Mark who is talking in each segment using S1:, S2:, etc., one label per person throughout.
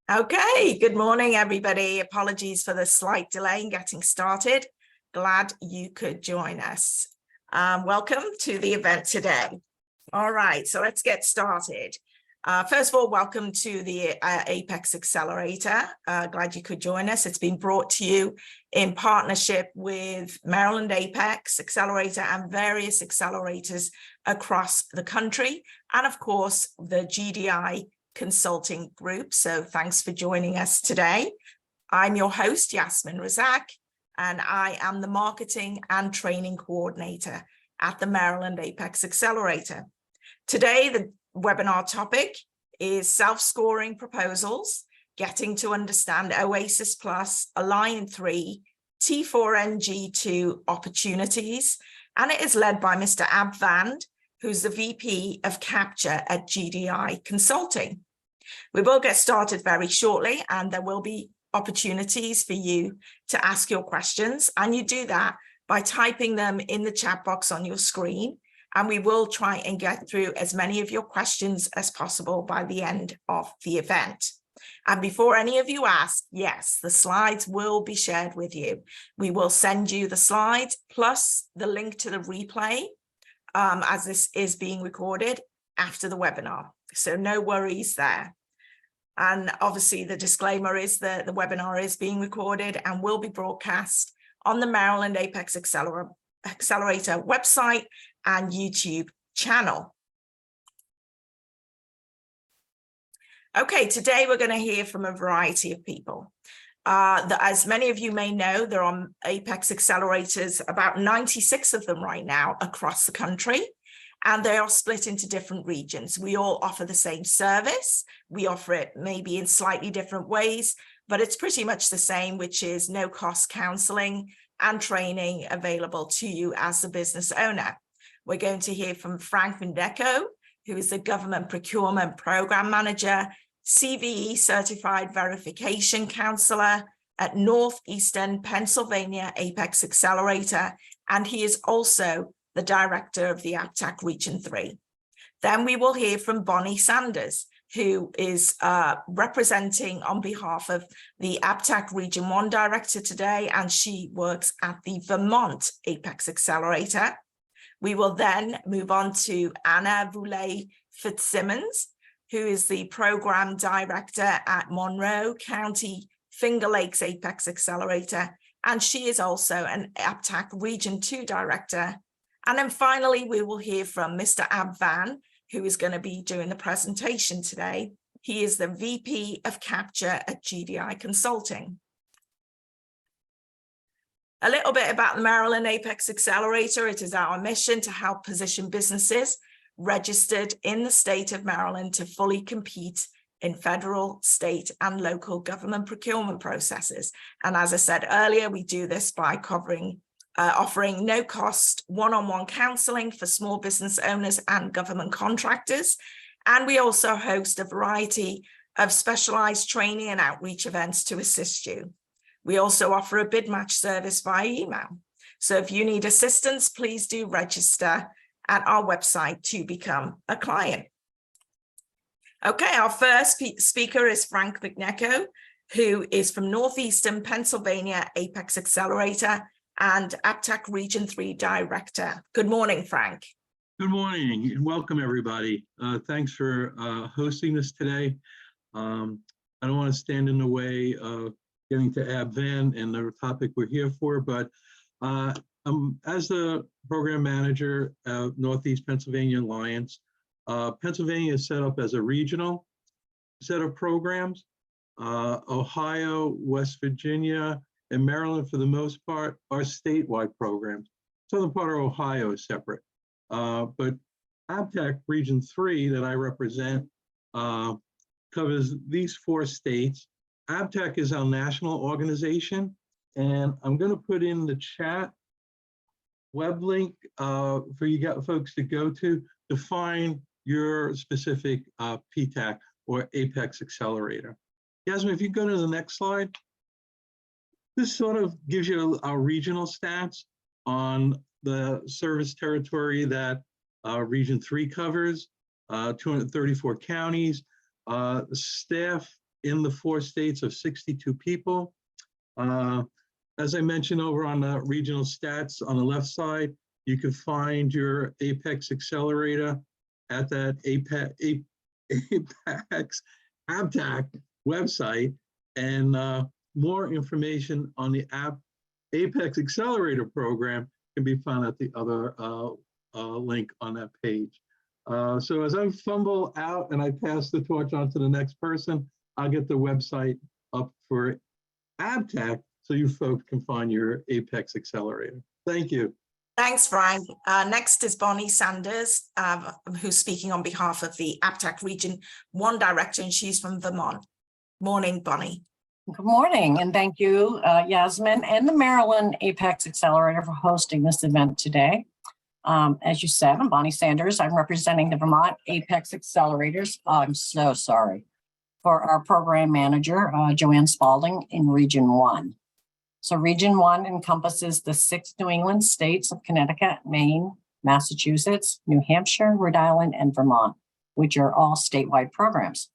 S1: Okay, good morning, everybody. Apologies for the slight delay in getting started. Glad you could join us. Welcome to the event today. All right, so let's get started. First of all, welcome to the Apex Accelerator. Glad you could join us. It's been brought to you in partnership with Maryland Apex Accelerator and various accelerators across the country, and of course, the GDI Consulting Group. So thanks for joining us today. I'm your host, Yasmin Razak, and I am the Marketing and Training Coordinator at the Maryland Apex Accelerator. Today, the webinar topic is self-scoring proposals, getting to understand OASIS Plus, Alliant 3, T4NG-2 opportunities, and it is led by Mr. Ab Vand, who's the VP of Capture at GDI Consulting. We will get started very shortly, and there will be opportunities for you to ask your questions, and you do that by typing them in the chat box on your screen, and we will try and get through as many of your questions as possible by the end of the event. And before any of you ask, yes, the slides will be shared with you. We will send you the slides plus the link to the replay as this is being recorded after the webinar. So no worries there. And obviously the disclaimer is that the webinar is being recorded and will be broadcast on the Maryland Apex Accelerator website and YouTube channel. Okay, today we're going to hear from a variety of people. As many of you may know, there are Apex Accelerators, about 96 of them right now across the country, and they are split into different regions. We all offer the same service. We offer it maybe in slightly different ways, but it's pretty much the same, which is no cost counseling and training available to you as the business owner. We're going to hear from Frank Vindeco, who is the Government Procurement Program Manager, CVE Certified Verification Counselor at Northeastern Pennsylvania Apex Accelerator, and he is also the Director of the APTAC Region 3. Then we will hear from Bonnie Sanders, who is representing on behalf of the APTAC Region 1 Director today, and she works at the Vermont Apex Accelerator. We will then move on to Anna Boulay-Fitzsimmons, who is the Program Director at Monroe County Finger Lakes Apex Accelerator, and she is also an APTAC Region 2 Director. And then finally, we will hear from Mr. Ab Van, who is going to be doing the presentation today. He is the VP of Capture at GDI Consulting. A little bit about the Maryland Apex Accelerator. It is our mission to help position businesses registered in the state of Maryland to fully compete in federal, state, and local government procurement processes. And as I said earlier, we do this by offering no-cost one-on-one counseling for small business owners and government contractors. And we also host a variety of specialized training and outreach events to assist you. We also offer a bid match service via email. So if you need assistance, please do register at our website to become a client. Okay, our first speaker is Frank Vindeco, who is from Northeastern Pennsylvania Apex Accelerator and APTAC Region 3 Director. Good morning, Frank.
S2: Good morning and welcome everybody. Thanks for hosting this today. I don't want to stand in the way of getting to Ab Van and the topic we're here for, but as the program manager of Northeast Pennsylvania Alliance, Pennsylvania is set up as a regional set of programs. Ohio, West Virginia, and Maryland, for the most part, are statewide programs. Southern part of Ohio is separate. But APTAC Region 3 that I represent covers these 4 states. APTAC is our national organization, and I'm going to put in the chat web link for you folks to go to find your specific PTAC or Apex Accelerator. Yasmin, if you go to the next slide. This sort of gives you our regional stats on the service territory that Region 3 covers, 234 counties. Staff in the 4 states of 62 people. As I mentioned over on the regional stats on the left side, you can find your Apex Accelerator at that Apex ABTAC website, and more information on the Apex Accelerator program can be found at the other link on that page. So as I fumble out and I pass the torch on to the next person, I'll get the website up for ABTAC so you folks can find your Apex Accelerator. Thank you.
S1: Thanks, Frank. Next is Bonnie Sanders, who's speaking on behalf of the ABTAC Region 1 Director, and she's from Vermont. Morning, Bonnie.
S3: Good morning, and thank you, Yasmin and the Maryland Apex Accelerator for hosting this event today. As you said, I'm Bonnie Sanders. I'm representing the Vermont Apex Accelerators. I'm so sorry. For our program manager, Joanne Spalding in Region 1. So Region 1 encompasses the 6 New England states of Connecticut, Maine, Massachusetts, New Hampshire, Rhode Island, and Vermont, which are all statewide programs.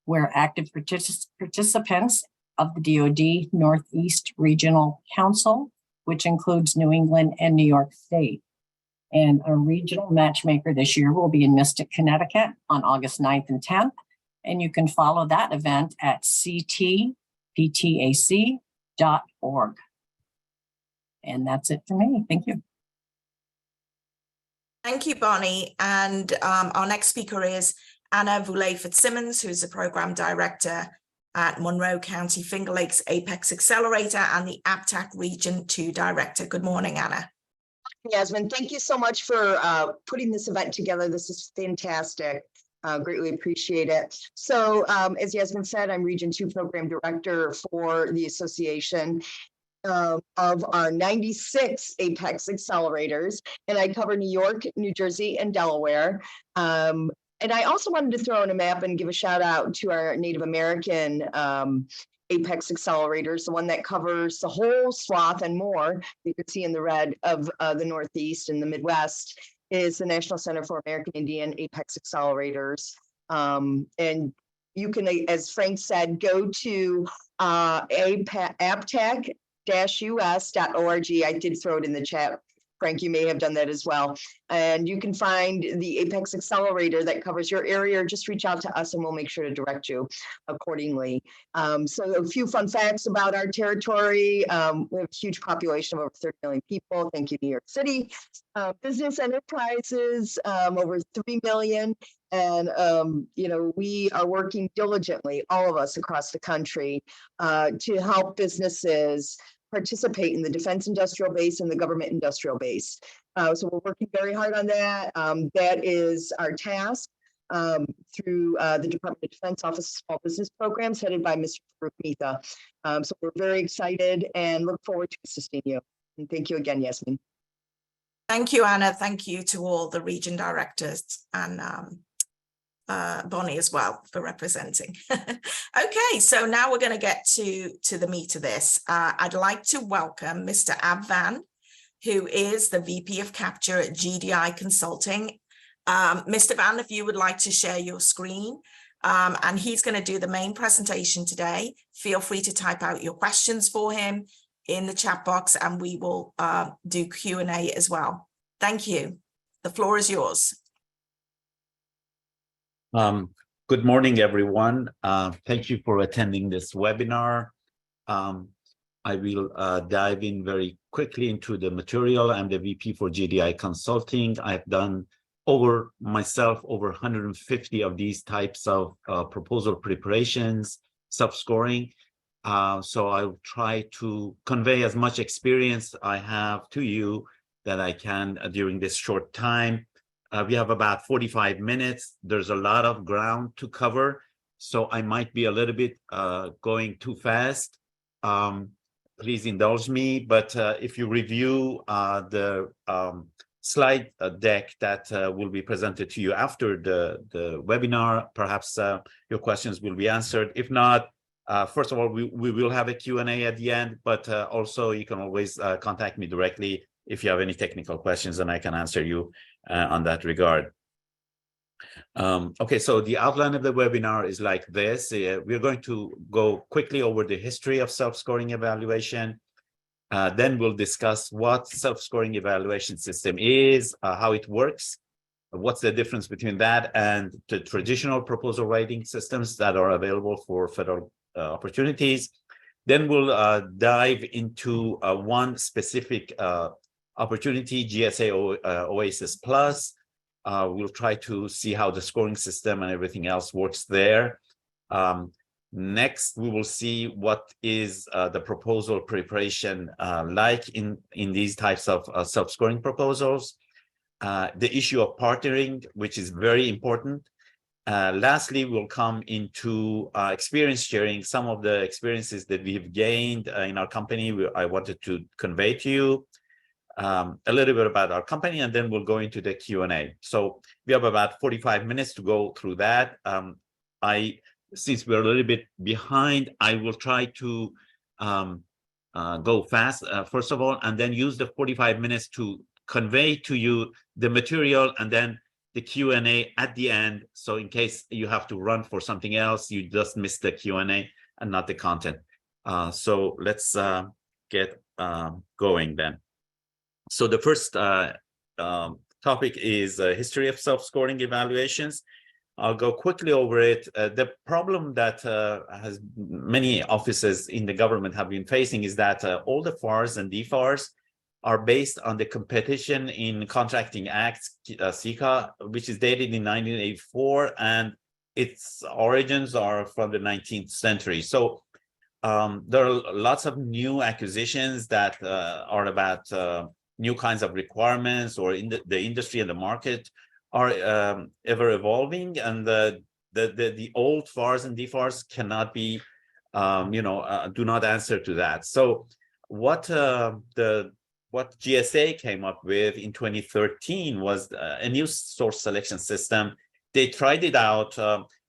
S3: We're active participants of the DoD Northeast Regional Council, which includes New England and New York State. And a regional matchmaker this year will be in Mystic, Connecticut on August 9th and 10th. And you can follow that event at ctptac.org. And that's it for me. Thank you.
S1: Thank you, Bonnie. And our next speaker is Anna Vulay-Fitzsimmons, who's the Program Director at Monroe County Finger Lakes Apex Accelerator and the ABTAC Region 2 Director. Good morning, Anna.
S4: Yasmin, thank you so much for putting this event together. This is fantastic. Greatly appreciate it. So as Yasmin said, I'm Region 2 Program Director for the association of our 96 Apex Accelerators, and I cover New York, New Jersey, and Delaware. And I also wanted to throw in a map and give a shout out to our Native American Apex Accelerators, the one that covers the whole swath and more, you can see in the red, of the Northeast and the Midwest, is the National Center for American Indian Apex Accelerators. And you can, as Frank said, go to abtac-us.org. I did throw it in the chat. Frank, you may have done that as well. And you can find the Apex Accelerator that covers your area, or just reach out to us and we'll make sure to direct you accordingly. So a few fun facts about our territory. We have a huge population of over 30 million people. Thank you, New York City. Business enterprises, over 3 million. And, you know, we are working diligently, all of us across the country, to help businesses participate in the defense industrial base and the government industrial base. So we're working very hard on that. That is our task through the Department of Defense Office of Small Business Programs, headed by Mr. Farouk Mitha. So we're very excited and look forward to assisting you. And thank you again, Yasmin.
S1: Thank you, Anna. Thank you to all the region directors and Bonnie as well for representing. Okay, so now we're going to get to the meat of this. I'd like to welcome Mr. Ab Van, who is the VP of Capture at GDI Consulting. Mr. Van, if you would like to share your screen, and he's going to do the main presentation today. Feel free to type out your questions for him in the chat box, and we will do Q&A as well. Thank you. The floor is yours.
S5: Good morning, everyone. Thank you for attending this webinar. I will dive in very quickly into the material. I'm the VP for GDI Consulting. I've done over 150 of these types of proposal preparations, sub-scoring. So I'll try to convey as much experience I have to you that I can during this short time. We have about 45 minutes. There's a lot of ground to cover, so I might be a little bit going too fast. Please indulge me, but if you review the slide deck that will be presented to you after the webinar, perhaps your questions will be answered. If not, first of all, we will have a Q&A at the end, but also you can always contact me directly if you have any technical questions, and I can answer you on that regard. Okay, so the outline of the webinar is like this. We're going to go quickly over the history of self-scoring evaluation. Then we'll discuss what self-scoring evaluation system is, how it works, what's the difference between that and the traditional proposal writing systems that are available for federal opportunities. Then we'll dive into one specific opportunity, GSA OASIS Plus. We'll try to see how the scoring system and everything else works there. Next, we will see what is the proposal preparation like in these types of self-scoring proposals. The issue of partnering, which is very important. Lastly, we'll come into experience sharing, some of the experiences that we've gained in our company. I wanted to convey to you a little bit about our company, and then we'll go into the Q&A. So we have about 45 minutes to go through that. Since we're a little bit behind, I will try to go fast, first of all, and then use the 45 minutes to convey to you the material and then the Q&A at the end. So in case you have to run for something else, you just miss the Q&A and not the content. So let's get going then. So the first topic is history of self-scoring evaluations. I'll go quickly over it. The problem that has many offices in the government have been facing is that all the FARs and DFARs are based on the Competition in Contracting Act, CICA, which is dated in 1984, and its origins are from the 19th century. So there are lots of new acquisitions that are about new kinds of requirements, or in the industry and the market are ever evolving, and the old FARs and DFARs cannot be, do not answer to that. So what GSA came up with in 2013 was a new source selection system. They tried it out.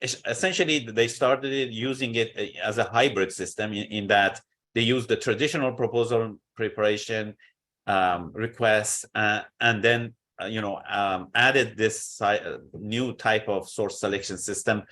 S5: Essentially, they started using it as a hybrid system in that they used the traditional proposal preparation requests and then added this new type of source selection system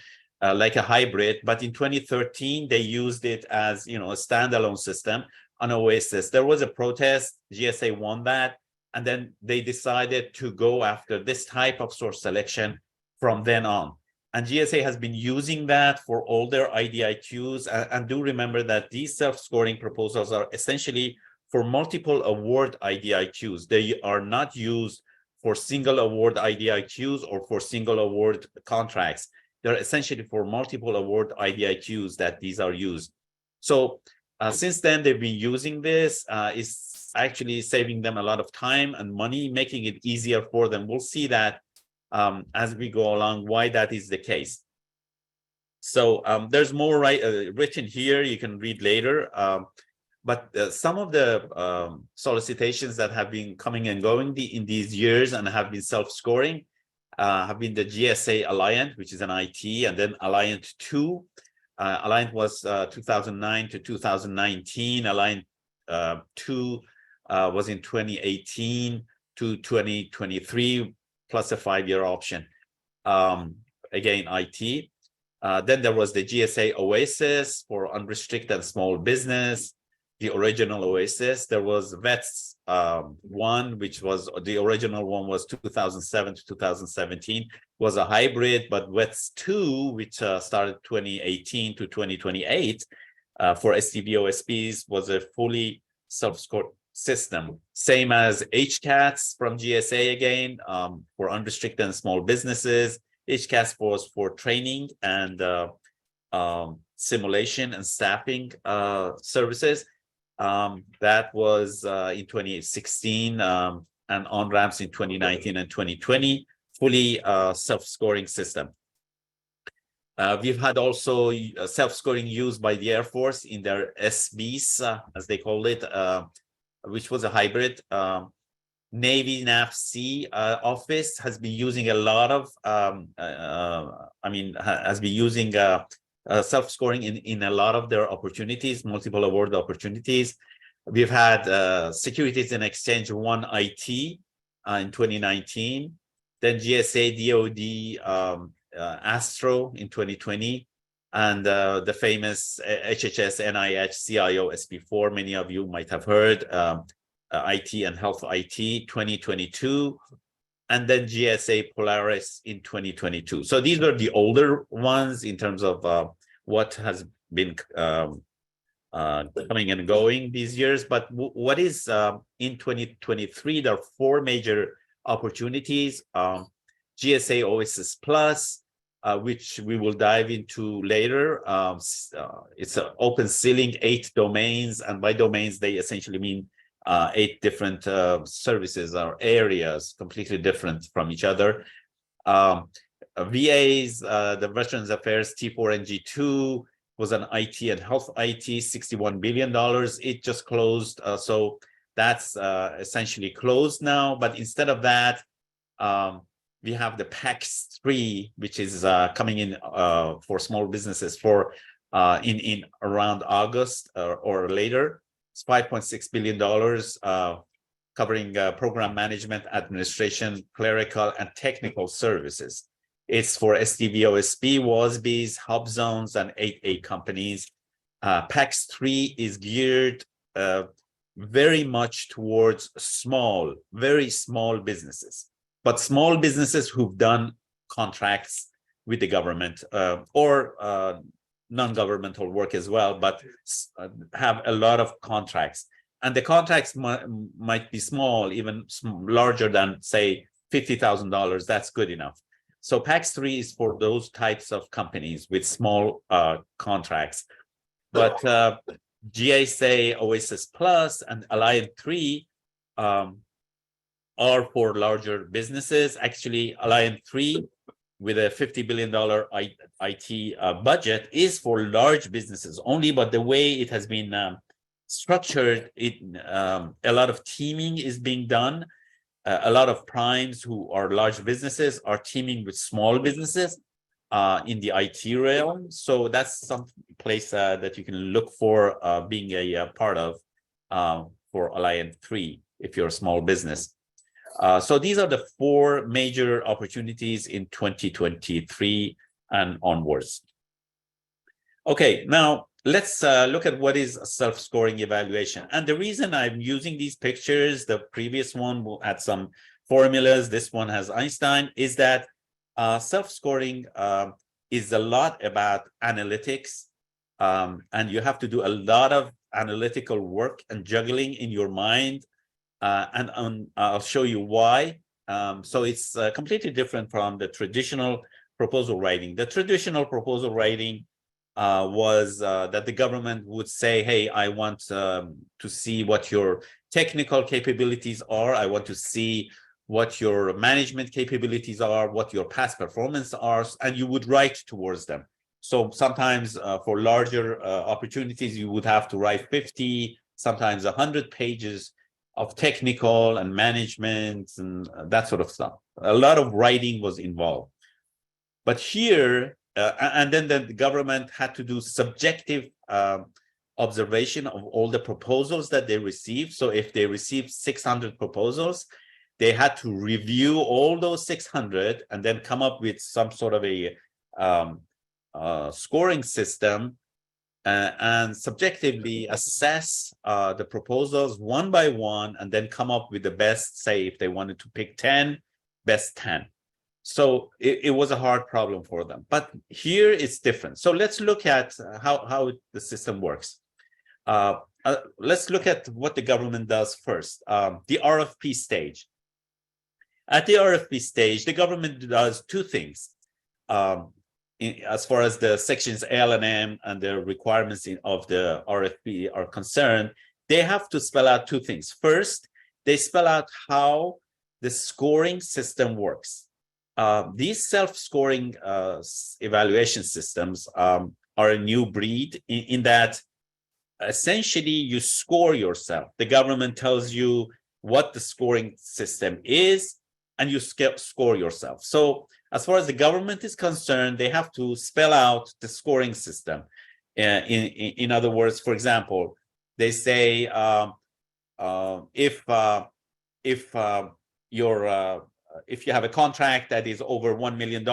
S5: like a hybrid. But in 2013, they used it as a standalone system on OASIS. There was a protest. GSA won that, and then they decided to go after this type of source selection from then on. And GSA has been using that for all their IDIQs. And do remember that these self-scoring proposals are essentially for multiple award IDIQs. They are not used for single award IDIQs or for single award contracts. They're essentially for multiple award IDIQs that these are used. So since then, they've been using this. It's actually saving them a lot of time and money, making it easier for them. We'll see that as we go along, why that is the case. So there's more written here. You can read later. But some of the solicitations that have been coming and going in these years and have been self-scoring have been the GSA Alliant, which is an IT, and then Alliant 2. Alliant was 2009 to 2019. Alliant 2 was in 2018 to 2023, plus a 5-year option. Again, IT. Then there was the GSA OASIS for unrestricted small business. The original OASIS. There was VETS 1, which was the original one was 2007 to 2017, was a hybrid, but VETS 2, which started 2018 to 2028 for STB/OSPs, was a fully self-scored system. Same as HCATS from GSA again for unrestricted and small businesses. HCATS was for training and simulation and staffing services. That was in 2016 and on-ramps in 2019 and 2020, fully self-scoring system. We've had also self-scoring used by the Air Force in their SBs, as they call it, which was a hybrid. Navy NAFC office has been using a lot of, has been using self-scoring in a lot of their opportunities, multiple award opportunities. We've had Securities and Exchange 1 IT in 2019. then GSA, DOD, Astro in 2020, and the famous HHS, NIH, CIO, SP4, many of you might have heard, IT and Health IT 2022, and then GSA Polaris in 2022. So these were the older ones in terms of what has been coming and going these years. But what is in 2023, there are 4 major opportunities. GSA OASIS Plus, which we will dive into later. It's an open ceiling, 8 domains, and by domains, they essentially mean 8 different services or areas, completely different from each other. VAs, the Veterans Affairs T4NG-2 was an IT and Health IT, $61 billion. It just closed, so that's essentially closed now. But instead of that, we have the PAX-3, which is coming in for small businesses for in around August or later. It's $5.6 billion, covering program management, administration, clerical, and technical services. It's for SDV, OSP, WASBs, hub zones, and 8A companies. PAX-3 is geared very much towards small, very small businesses, but small businesses who've done contracts with the government or non-governmental work as well, but have a lot of contracts. And the contracts might be small, even larger than, say, $50,000. That's good enough. So PAX-3 is for those types of companies with small contracts. But GSA, OASIS Plus, and Alliant 3 are for larger businesses. Actually, Alliant 3, with a $50 billion IT budget, is for large businesses only, but the way it has been structured, a lot of teaming is being done. A lot of primes who are large businesses are teaming with small businesses in the IT realm. So that's some place that you can look for being a part of for Alliant 3 if you're a small business. So these are the 4 major opportunities in 2023 and onwards. Okay, now let's look at what is a self-scoring evaluation. And the reason I'm using these pictures, the previous one had some formulas, this one has Einstein, is that self-scoring is a lot about analytics, and you have to do a lot of analytical work and juggling in your mind. And I'll show you why. So it's completely different from the traditional proposal writing. The traditional proposal writing was that the government would say, hey, I want to see what your technical capabilities are. I want to see what your management capabilities are, what your past performance are, and you would write towards them. So sometimes for larger opportunities, you would have to write 50, sometimes 100 pages of technical and management and that sort of stuff. A lot of writing was involved. But here, and then the government had to do subjective observation of all the proposals that they received. So if they received 600 proposals, they had to review all those 600 and then come up with some sort of a scoring system and subjectively assess the proposals one by one and then come up with the best, say, if they wanted to pick 10, best 10. So it was a hard problem for them. But here it's different. So let's look at how the system works. Let's look at what the government does first, the RFP stage. At the RFP stage, the government does 2 things. As far as the sections L and M and the requirements of the RFP are concerned, they have to spell out 2 things. First, they spell out how the scoring system works. These self-scoring evaluation systems are a new breed in that essentially you score yourself. The government tells you what the scoring system is, and you score yourself. So as far as the government is concerned, they have to spell out the scoring system. In other words, for example, they say if your if you have a contract that is over $1 million,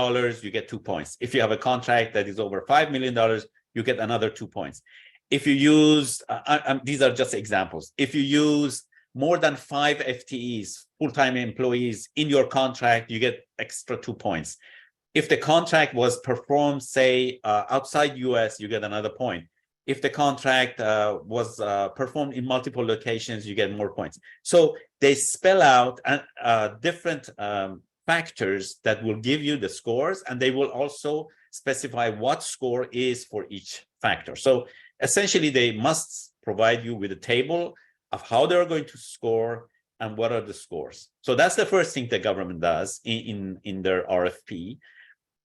S5: you get 2 points. If you have a contract that is over $5 million, you get another 2 points. If you use, these are just examples. If you use more than 5 FTEs, full-time employees in your contract, you get extra 2 points. If the contract was performed, say, outside US, you get another point. If the contract was performed in multiple locations, you get more points. So they spell out different factors that will give you the scores, and they will also specify what score is for each factor. So essentially, they must provide you with a table of how they're going to score and what are the scores. So that's the first thing the government does in their RFP.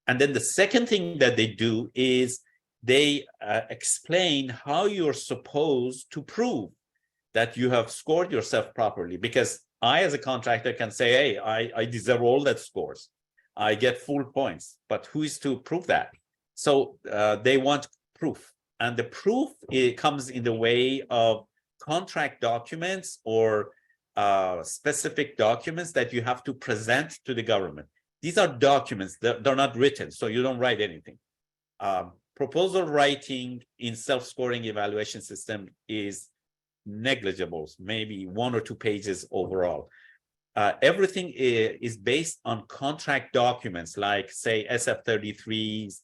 S5: And then the second thing that they do is they explain how you're supposed to prove that you have scored yourself properly. Because I, as a contractor, can say, hey, I deserve all that scores. I get full points, but who is to prove that? So they want proof. And the proof, it comes in the way of contract documents or specific documents that you have to present to the government. These are documents, they're not written, so you don't write anything. Proposal writing in self-scoring evaluation system is negligible, maybe 1 or 2 pages overall. Everything is based on contract documents like, say, SF-33s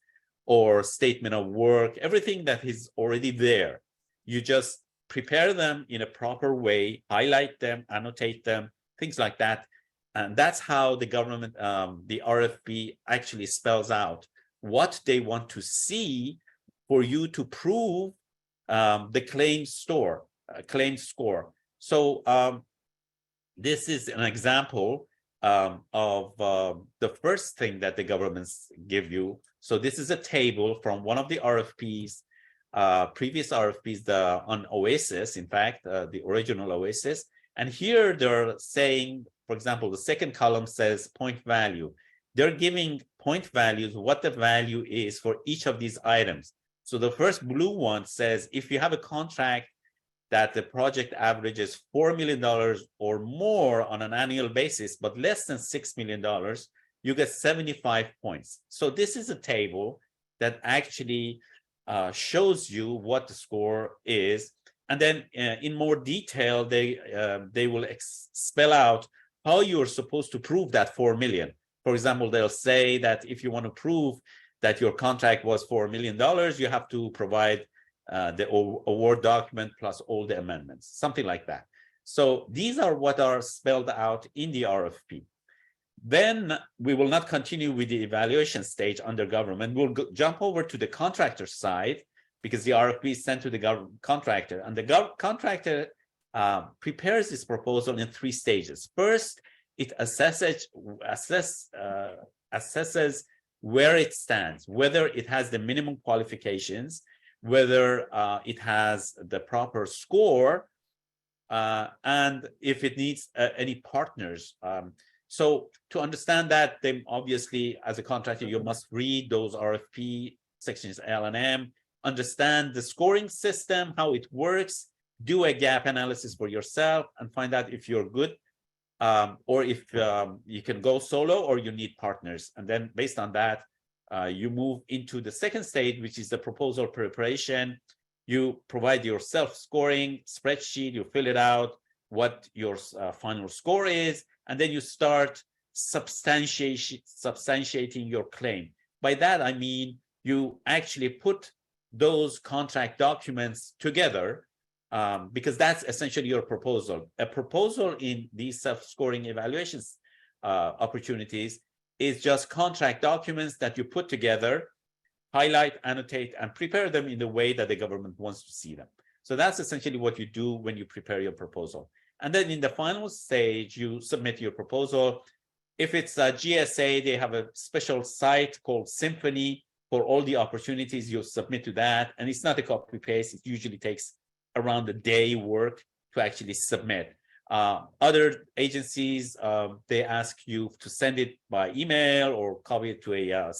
S5: or statement of work, everything that is already there. You just prepare them in a proper way, highlight them, annotate them, things like that. And that's how the government, the RFP actually spells out what they want to see for you to prove the claim score. So this is an example of the first thing that the governments give you. So this is a table from one of the RFPs, previous RFPs on OASIS, in fact, the original OASIS. And here they're saying, for example, the second column says point value. They're giving point values, what the value is for each of these items. So the first blue one says, if you have a contract that the project averages $4 million or more on an annual basis, but less than $6 million, you get 75 points. So this is a table that actually shows you what the score is. And then in more detail, they will spell out how you're supposed to prove that 4 million. For example, they'll say that if you want to prove that your contract was $4 million, you have to provide the award document plus all the amendments, something like that. So these are what are spelled out in the RFP. Then we will not continue with the evaluation stage under government. We'll jump over to the contractor side, because the RFP is sent to the contractor, and the contractor prepares this proposal in 3 stages. First, it assesses where it stands, whether it has the minimum qualifications, whether it has the proper score, and if it needs any partners. So to understand that, then obviously, as a contractor, you must read those RFP sections L and M, understand the scoring system, how it works, do a gap analysis for yourself, and find out if you're good, or if you can go solo or you need partners. And then based on that, you move into the second stage, which is the proposal preparation. You provide your self-scoring spreadsheet, you fill it out, what your final score is, and then you start substantiating your claim. By that, I mean you actually put those contract documents together, because that's essentially your proposal. A proposal in these self-scoring evaluations opportunities is just contract documents that you put together, highlight, annotate, and prepare them in the way that the government wants to see them. So that's essentially what you do when you prepare your proposal. And then in the final stage, you submit your proposal. If it's a GSA, they have a special site called Symphony for all the opportunities. You submit to that. And it's not a copy-paste. It usually takes around a day work to actually submit. Other agencies, they ask you to send it by email or copy it to a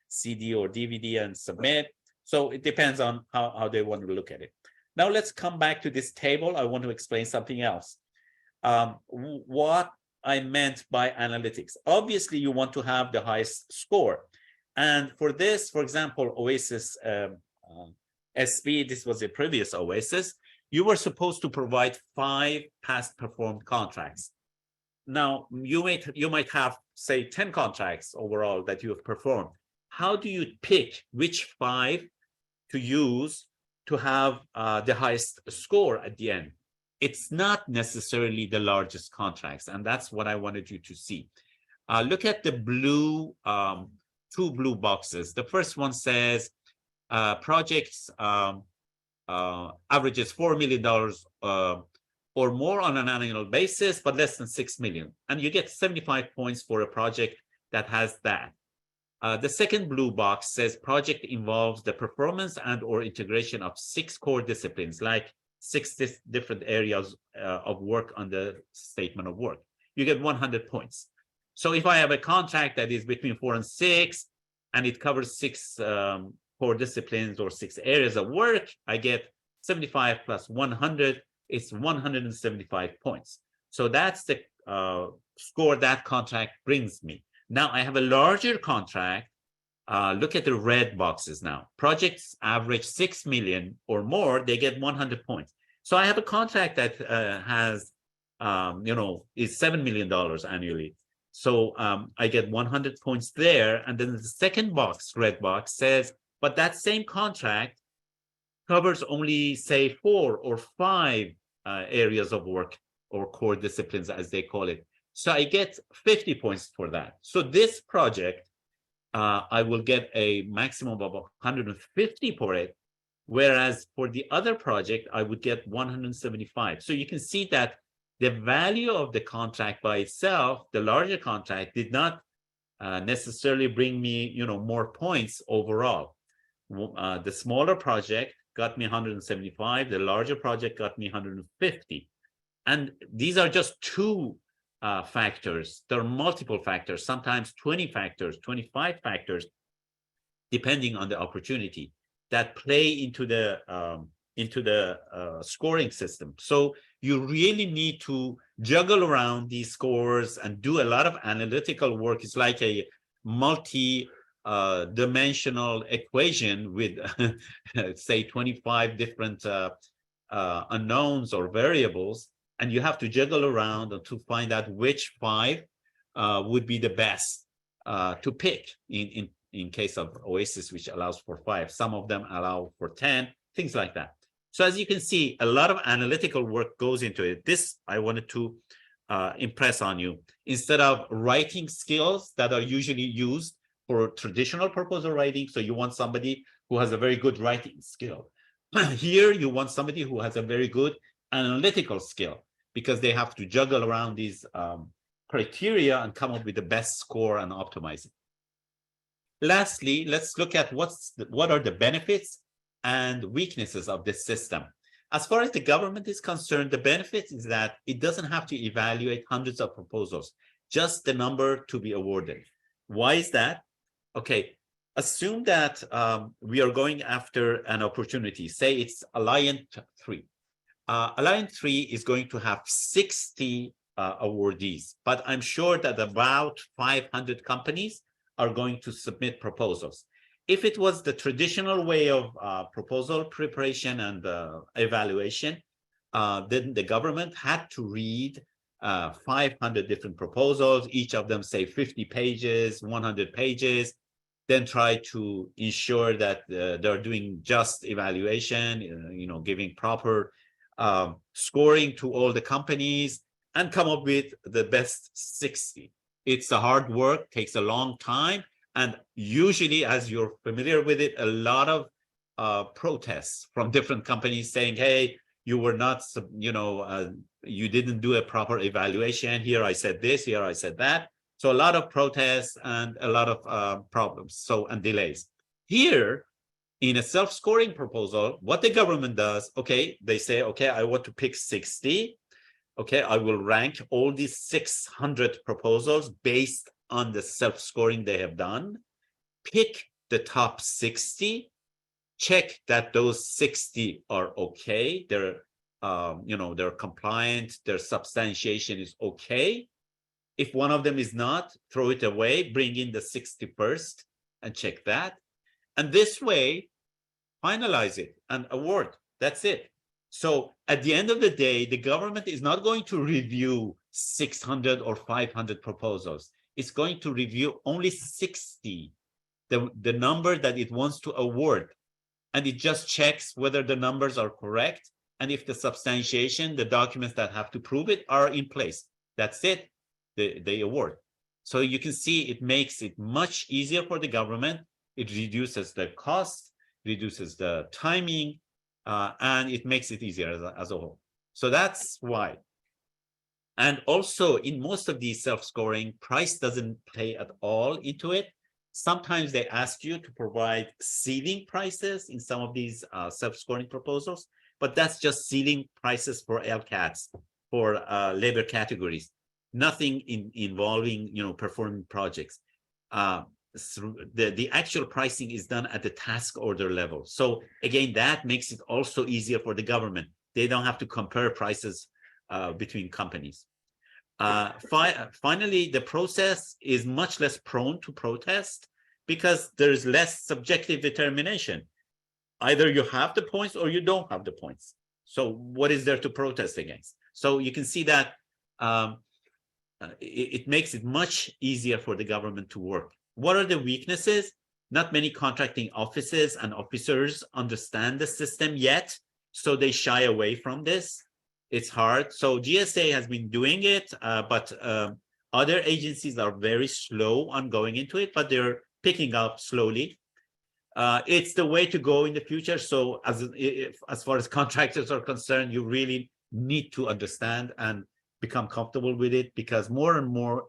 S5: CD or DVD and submit. So it depends on how they want to look at it. Now let's come back to this table. I want to explain something else. What I meant by analytics. Obviously, you want to have the highest score. And for this, for example, OASIS SP, this was a previous OASIS, you were supposed to provide 5 past performed contracts. Now, you might have, say, 10 contracts overall that you have performed. How do you pick which 5 to use to have the highest score at the end? It's not necessarily the largest contracts, and that's what I wanted you to see. Look at the blue, 2 blue boxes. The first one says projects averages $4 million or more on an annual basis, but less than 6 million. And you get 75 points for a project that has that. The second blue box says project involves the performance and or integration of 6 core disciplines, like 6 different areas of work on the statement of work. You get 100 points. So if I have a contract that is between 4 and 6, and it covers 6 core disciplines or 6 areas of work, I get 75 plus 100, it's 175 points. So that's the score that contract brings me. Now I have a larger contract. Look at the red boxes now. Projects average 6 million or more, they get 100 points. So I have a contract that has, is $7 million annually. So I get 100 points there. And then the second box, red box, says, but that same contract covers only, say, 4 or 5 areas of work or core disciplines, as they call it. So I get 50 points for that. So this project, I will get a maximum of 150 for it, whereas for the other project, I would get 175. So you can see that the value of the contract by itself, the larger contract, did not necessarily bring me, more points overall. The smaller project got me 175. The larger project got me 150. And these are just 2 factors. There are multiple factors, sometimes 20 factors, 25 factors, depending on the opportunity, that play into the scoring system. So you really need to juggle around these scores and do a lot of analytical work. It's like a multi-dimensional equation with, say, 25 different unknowns or variables. And you have to juggle around to find out which 5 would be the best to pick in case of OASIS, which allows for 5. Some of them allow for 10, things like that. So as you can see, a lot of analytical work goes into it. This I wanted to impress on you. Instead of writing skills that are usually used for traditional proposal writing, so you want somebody who has a very good writing skill. Here, you want somebody who has a very good analytical skill, because they have to juggle around these criteria and come up with the best score and optimize it. Lastly, let's look at what are the benefits and weaknesses of this system. As far as the government is concerned, the benefit is that it doesn't have to evaluate hundreds of proposals, just the number to be awarded. Why is that? Okay, assume that we are going after an opportunity. Say it's Alliant 3. Alliant 3 is going to have 60 awardees, but I'm sure that about 500 companies are going to submit proposals. If it was the traditional way of proposal preparation and evaluation, then the government had to read 500 different proposals, each of them say 50 pages, 100 pages, then try to ensure that they're doing just evaluation, giving proper scoring to all the companies, and come up with the best 60. It's a hard work, takes a long time, and usually, as you're familiar with it, a lot of protests from different companies saying, hey, you were not, you didn't do a proper evaluation. Here I said this, here I said that. So a lot of protests and a lot of problems, and delays. Here, in a self-scoring proposal, what the government does, okay, they say, okay, I want to pick 60. Okay, I will rank all these 600 proposals based on the self-scoring they have done, pick the top 60, check that those 60 are okay, they're compliant, their substantiation is okay, If one of them is not, throw it away, bring in the 61st and check that. And this way, finalize it and award. That's it. So at the end of the day, the government is not going to review 600 or 500 proposals. It's going to review only 60, the number that it wants to award. And it just checks whether the numbers are correct. And if the substantiation, the documents that have to prove it are in place. That's it, they award. So you can see it makes it much easier for the government. It reduces the cost, reduces the timing, and it makes it easier as a whole. So that's why. And also in most of these self-scoring, price doesn't play at all into it. Sometimes they ask you to provide ceiling prices in some of these self-scoring proposals, but that's just ceiling prices for LCATs, for labor categories, nothing involving, performing projects. So the actual pricing is done at the task order level. So again, that makes it also easier for the government. They don't have to compare prices between companies. Finally, the process is much less prone to protest because there's less subjective determination. Either you have the points or you don't have the points. So what is there to protest against? So you can see that it makes it much easier for the government to work. What are the weaknesses? Not many contracting offices and officers understand the system yet, so they shy away from this. It's hard. So GSA has been doing it, but other agencies are very slow on going into it, but they're picking up slowly. It's the way to go in the future. So as far as contractors are concerned, you really need to understand and become comfortable with it, because more and more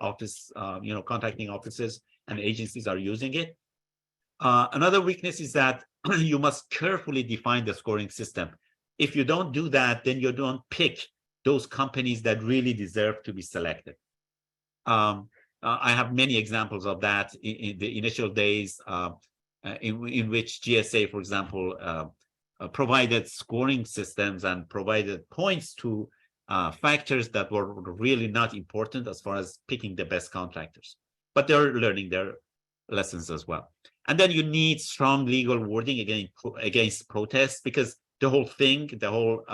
S5: contracting offices and agencies are using it. Another weakness is that you must carefully define the scoring system. If you don't do that, then you don't pick those companies that really deserve to be selected. I have many examples of that in the initial days in which GSA, for example, provided scoring systems and provided points to factors that were really not important as far as picking the best contractors. But they're learning their lessons as well. And then you need strong legal wording against protests, because the whole thing, the whole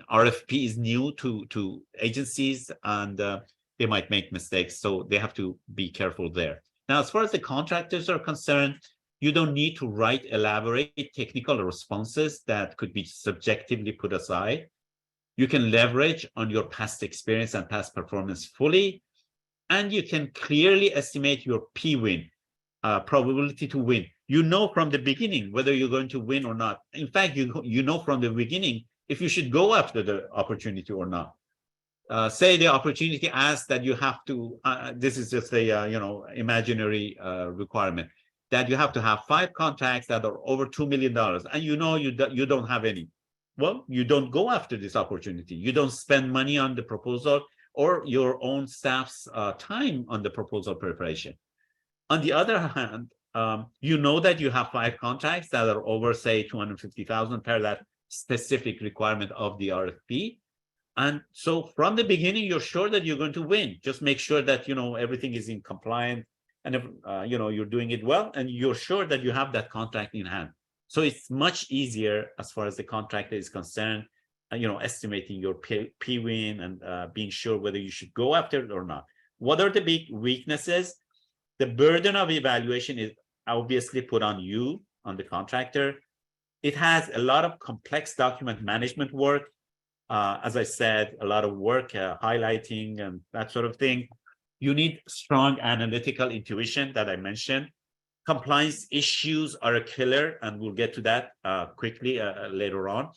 S5: RFP is new to agencies, and they might make mistakes. So they have to be careful there. Now, as far as the contractors are concerned, you don't need to write elaborate technical responses that could be subjectively put aside. You can leverage on your past experience and past performance fully, and you can clearly estimate your P-win, probability to win. You know from the beginning whether you're going to win or not. In fact, you know from the beginning if you should go after the opportunity or not. Say the opportunity asks that you have to, this is just a imaginary requirement, that you have to have 5 contracts that are over $2 million, and you don't have any. Well, you don't go after this opportunity. You don't spend money on the proposal or your own staff's time on the proposal preparation. On the other hand, you know that you have 5 contracts that are over, say, $250,000 per that specific requirement of the RFP. And so from the beginning, you're sure that you're going to win. Just make sure that, everything is in compliance and, you're doing it well, and you're sure that you have that contract in hand. So it's much easier as far as the contractor is concerned, estimating your P-win and being sure whether you should go after it or not. What are the big weaknesses? The burden of evaluation is obviously put on you, on the contractor. It has a lot of complex document management work. As I said, a lot of work, highlighting and that sort of thing. You need strong analytical intuition that I mentioned. Compliance issues are a killer, and we'll get to that quickly later on.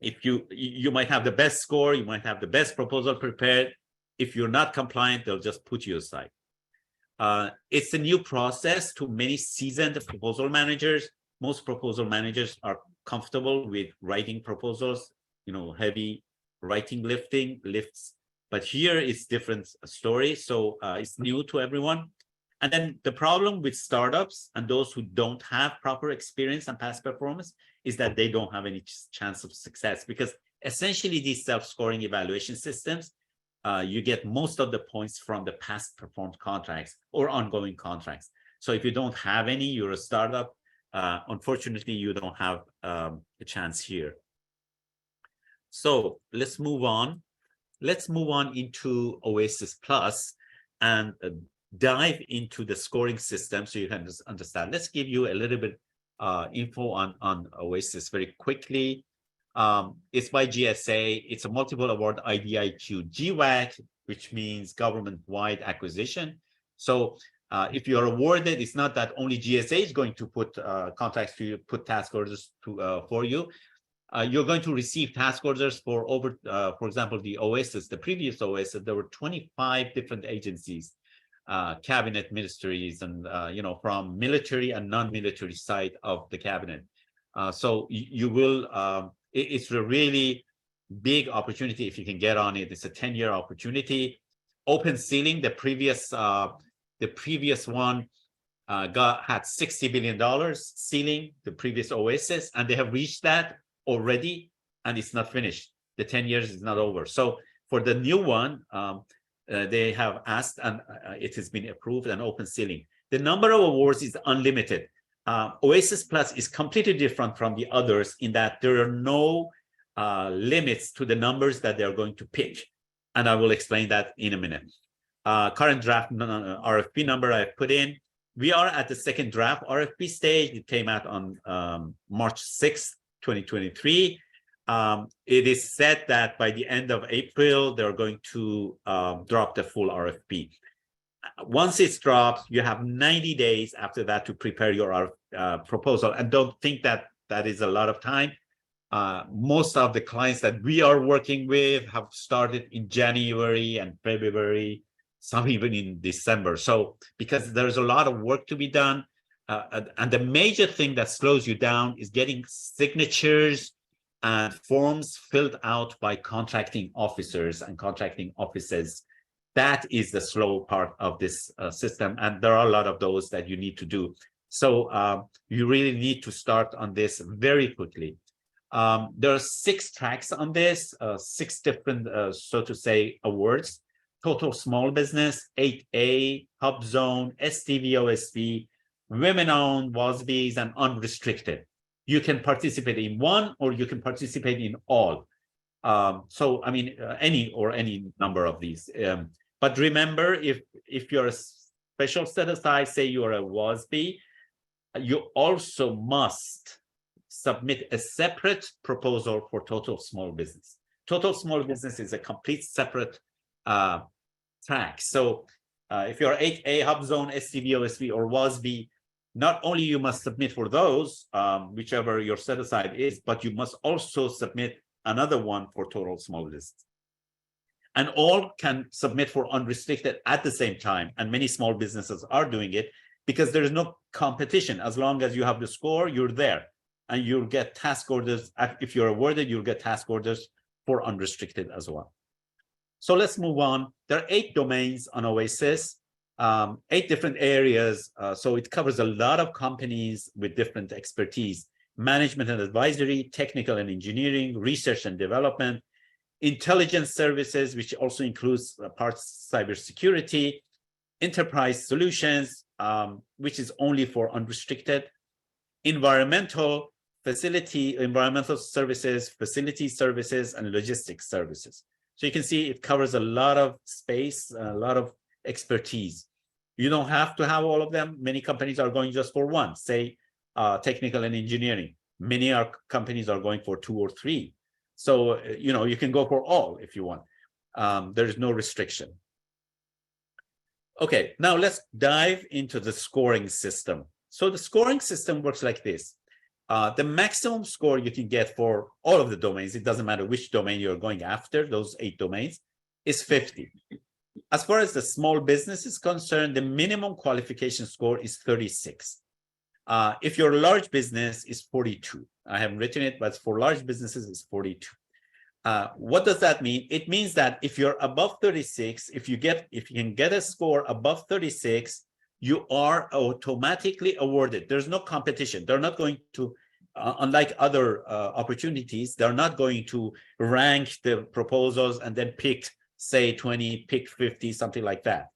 S5: If you might have the best score, you might have the best proposal prepared. If you're not compliant, they'll just put you aside. It's a new process to many seasoned proposal managers. Most proposal managers are comfortable with writing proposals, heavy writing lifts. But here it's different story. So it's new to everyone. And then the problem with startups and those who don't have proper experience and past performance is that they don't have any chance of success, because essentially these self-scoring evaluation systems, you get most of the points from the past performed contracts or ongoing contracts. So if you don't have any, you're a startup, unfortunately, you don't have a chance here. So let's move on. Let's move on into OASIS Plus and dive into the scoring system so you can just understand. Let's give you a little bit info on OASIS very quickly. It's by GSA. It's a multiple award IDIQ GWAC, which means government-wide acquisition. So if you're awarded, it's not that only GSA is going to put contracts to you, put task orders to, for you. You're going to receive task orders for over, for example, the OASIS, the previous OASIS, there were 25 different agencies, cabinet ministries, and, you know, from military and non-military side of the cabinet. So you will, it's a really big opportunity if you can get on it. It's a 10-year opportunity. Open ceiling, the previous one had $60 billion ceiling, the previous OASIS, and they have reached that already, and it's not finished. The 10 years is not over. So for the new one, they have asked, and it has been approved, an open ceiling. The number of awards is unlimited. OASIS Plus is completely different from the others in that there are no limits to the numbers that they're going to pick. And I will explain that in a minute. Current draft RFP number I put in. We are at the second draft RFP stage. It came out on March 6th, 2023. It is said that by the end of April, they're going to drop the full RFP. Once it's dropped, you have 90 days after that to prepare your proposal. And don't think that that is a lot of time. Most of the clients that we are working with have started in January and February, some even in December. So because there's a lot of work to be done, and the major thing that slows you down is getting signatures and forms filled out by contracting officers and contracting offices. That is the slow part of this system. And there are a lot of those that you need to do. So you really need to start on this very quickly. There are 6 tracks on this, 6 different, so to say, awards. Total small business, 8A, hub zone, STV, OSV, women-owned, WASBs, and unrestricted. You can participate in one or you can participate in all. So, I mean, any number of these. But remember, if you're a special set aside, say you're a WASB, you also must submit a separate proposal for total small business. Total small business is a complete separate track. So if you're 8A, hub zone, STV, OSV, or WASB, not only you must submit for those, whichever your set aside is, but you must also submit another one for total small business. And all can submit for unrestricted at the same time. And many small businesses are doing it because there is no competition. As long as you have the score, you're there. And you'll get task orders. If you're awarded, you'll get task orders for unrestricted as well. So let's move on. There are 8 domains on OASIS, 8 different areas. So it covers a lot of companies with different expertise: management and advisory, technical and engineering, research and development, intelligence services, which also includes parts cybersecurity, enterprise solutions, which is only for unrestricted, environmental services, facility services, and logistics services. So you can see it covers a lot of space, a lot of expertise. You don't have to have all of them. Many companies are going just for one, say technical and engineering. Many companies are going for 2 or 3. So, you know, you can go for all if you want. There is no restriction. Okay, now let's dive into the scoring system. So the scoring system works like this. The maximum score you can get for all of the domains, it doesn't matter which domain you're going after, those 8 domains, is 50. As far as the small business is concerned, the minimum qualification score is 36. If you're a large business, it's 42. I haven't written it, but for large businesses, it's 42. What does that mean? It means that if you're above 36, if you can get a score above 36, you are automatically awarded. There's no competition. They're not going to, unlike other opportunities, they're not going to rank the proposals and then pick say 20, pick 50, something like that.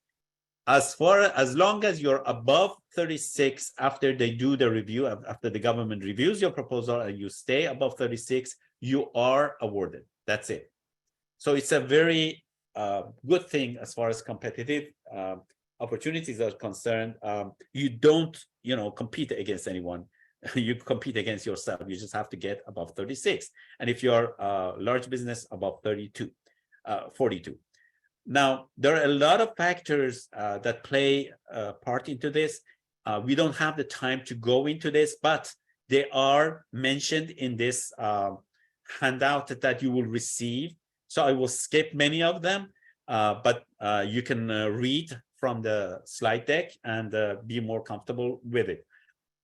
S5: As long as you're above 36 after they do the review, after the government reviews your proposal and you stay above 36, you are awarded. That's it. So it's a very good thing as far as competitive opportunities are concerned. You don't, compete against anyone. You compete against yourself. You just have to get above 36. And if you're a large business, above 42. Now, there are a lot of factors that play a part into this. We don't have the time to go into this, but they are mentioned in this handout that you will receive. So I will skip many of them, but you can read from the slide deck and be more comfortable with it.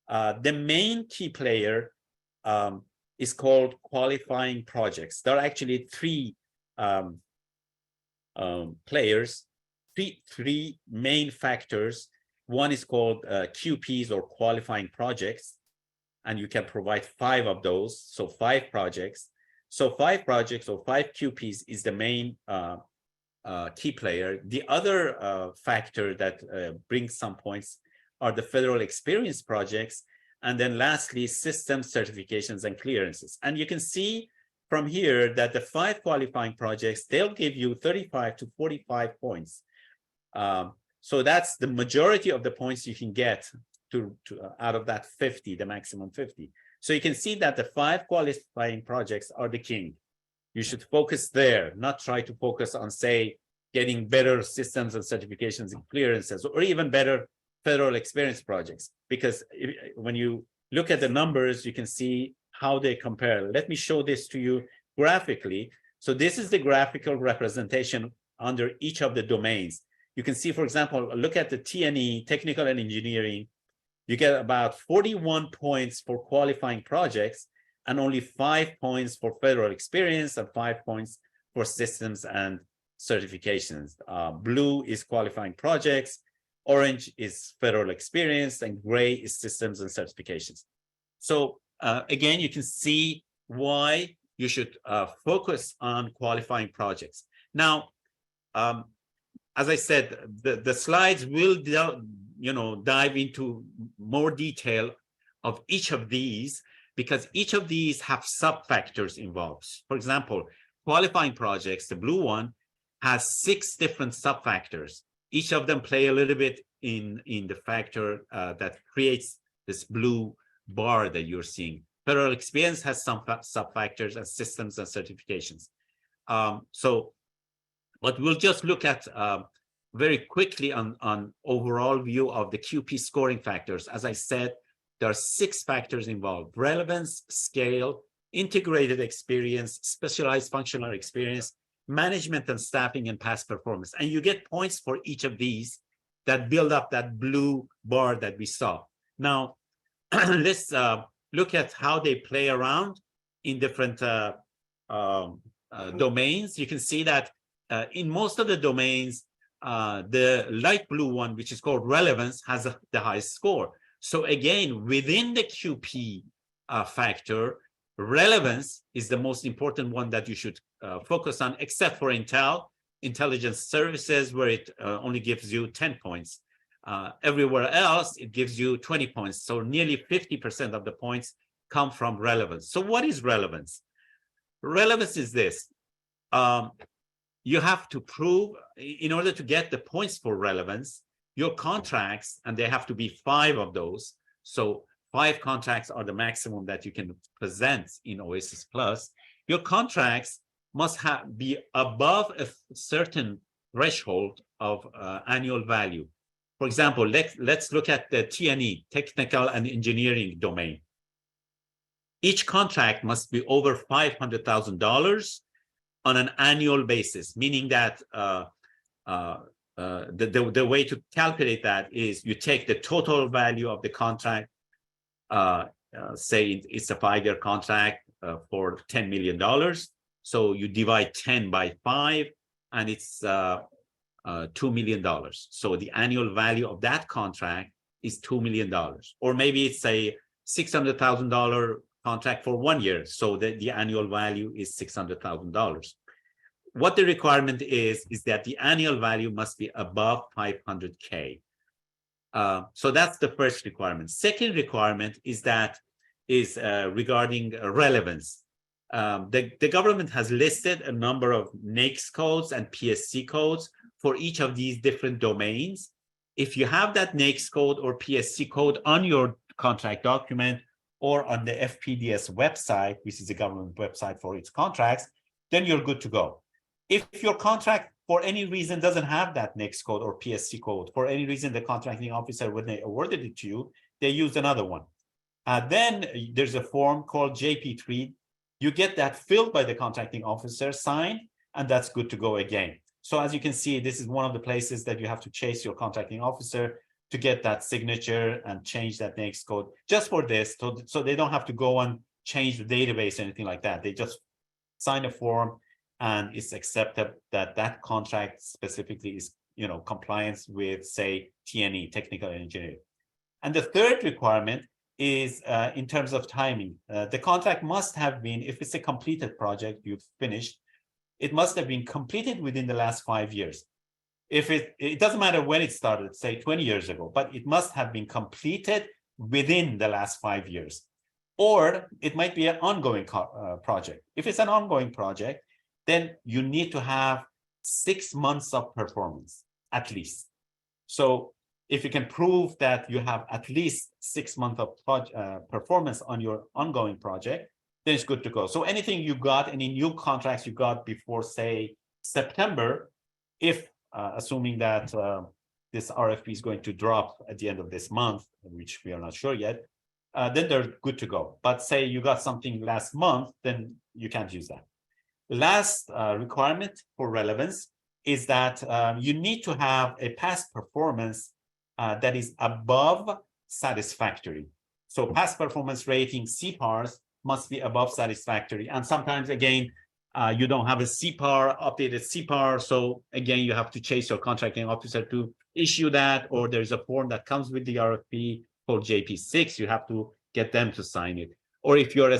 S5: The main key player is called qualifying projects. There are actually three players, three main factors. One is called QPs or qualifying projects, and you can provide 5 of those, so 5 projects. So 5 projects or 5 QPs is the main key player. The other factor that brings some points are the federal experience projects, and then lastly, system certifications and clearances. And you can see from here that the 5 qualifying projects, they'll give you 35 to 45 points. So that's the majority of the points you can get to out of that 50, the maximum 50. So you can see that the 5 qualifying projects are the king. You should focus there, not try to focus on, say, getting better systems and certifications and clearances, or even better federal experience projects. Because when you look at the numbers, you can see how they compare. Let me show this to you graphically. So this is the graphical representation under each of the domains. You can see, for example, look at the T&E, technical and engineering. You get about 41 points for qualifying projects and only 5 points for federal experience and 5 points for systems and certifications. Blue is qualifying projects, orange is federal experience, and gray is systems and certifications. So again, you can see why you should focus on qualifying projects. Now, as I said, the slides will dive into more detail of each of these, because each of these have sub-factors involved. For example, qualifying projects, the blue one, has 6 different sub-factors. Each of them play a little bit in the factor that creates this blue bar that you're seeing. Federal experience has some sub-factors and systems and certifications. But we'll just look at very quickly on overall view of the QP scoring factors. As I said, there are 6 factors involved: relevance, scale, integrated experience, specialized functional experience, management and staffing, and past performance. And you get points for each of these that build up that blue bar that we saw. Now, let's look at how they play around in different domains. You can see that in most of the domains, the light blue one, which is called relevance, has the highest score. So again, within the QP factor, relevance is the most important one that you should focus on, except for intelligence services, where it only gives you 10 points. Everywhere else, it gives you 20 points. So nearly 50% of the points come from relevance. So what is relevance? Relevance is this. You have to prove, in order to get the points for relevance, your contracts, and there have to be 5 of those. So 5 contracts are the maximum that you can present in OASIS Plus. Your contracts must be above a certain threshold of annual value. For example, let's look at the T&E, technical and engineering domain. Each contract must be over $500,000 on an annual basis, meaning that the way to calculate that is you take the total value of the contract, say it's a 5-year contract for $10 million. So you divide 10 by 5, and it's $2 million. So the annual value of that contract is $2 million. Or maybe it's a $600,000 contract for 1 year. So the annual value is $600,000. what the requirement is that the annual value must be above 500K. So that's the first requirement. Second requirement is regarding relevance. The government has listed a number of NAICS codes and PSC codes for each of these different domains. If you have that NAICS code or PSC code on your contract document or on the FPDS website, which is a government website for its contracts, then you're good to go. If your contract for any reason doesn't have that NAICS code or PSC code, for any reason the contracting officer, when they awarded it to you, they used another one. Then there's a form called JP3. You get that filled by the contracting officer, signed, and that's good to go again. So as you can see, this is one of the places that you have to chase your contracting officer to get that signature and change that NAICS code just for this. So they don't have to go and change the database or anything like that. They just sign a form and it's accepted that that contract specifically is, compliance with, say, T&E, technical engineering. And the third requirement is in terms of timing. The contract must have been, if it's a completed project you've finished, it must have been completed within the last 5 years. If it doesn't matter when it started, say 20 years ago, but it must have been completed within the last 5 years. Or it might be an ongoing project. If it's an ongoing project, then you need to have 6 months of performance, at least. So if you can prove that you have at least 6 months of performance on your ongoing project, then it's good to go. So anything you got, any new contracts you got before, say, September, if assuming that this RFP is going to drop at the end of this month, which we are not sure yet, then they're good to go. But say you got something last month, then you can't use that. The last requirement for relevance is that you need to have a past performance that is above satisfactory. So past performance rating, CPARs, must be above satisfactory. And sometimes, again, you don't have a CPAR, updated CPAR. So again, you have to chase your contracting officer to issue that, or there's a form that comes with the RFP called JP6. You have to get them to sign it. Or if you're you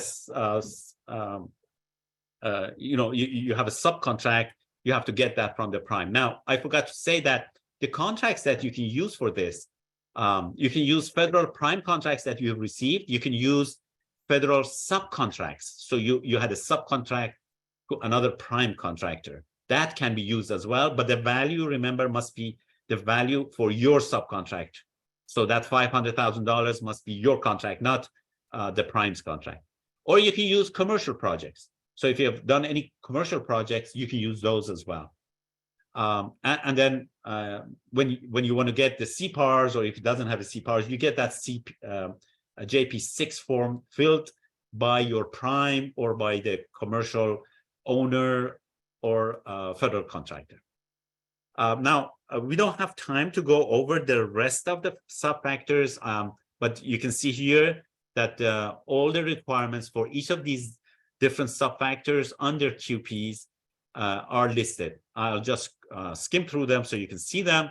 S5: have a subcontract, you have to get that from the prime. Now, I forgot to say that the contracts that you can use for this, you can use federal prime contracts that you have received. You can use federal subcontracts. So you had a subcontract to another prime contractor. That can be used as well, but the value, remember, must be the value for your subcontract. So that $500,000 must be your contract, not the prime's contract. Or you can use commercial projects. So if you have done any commercial projects, you can use those as well. And then when you want to get the CPARs, or if it doesn't have a CPARs, you get that a JP6 form filled by your prime or by the commercial owner or federal contractor. Now, we don't have time to go over the rest of the sub-factors, but you can see here that all the requirements for each of these different sub-factors under QPs are listed. I'll just skim through them so you can see them.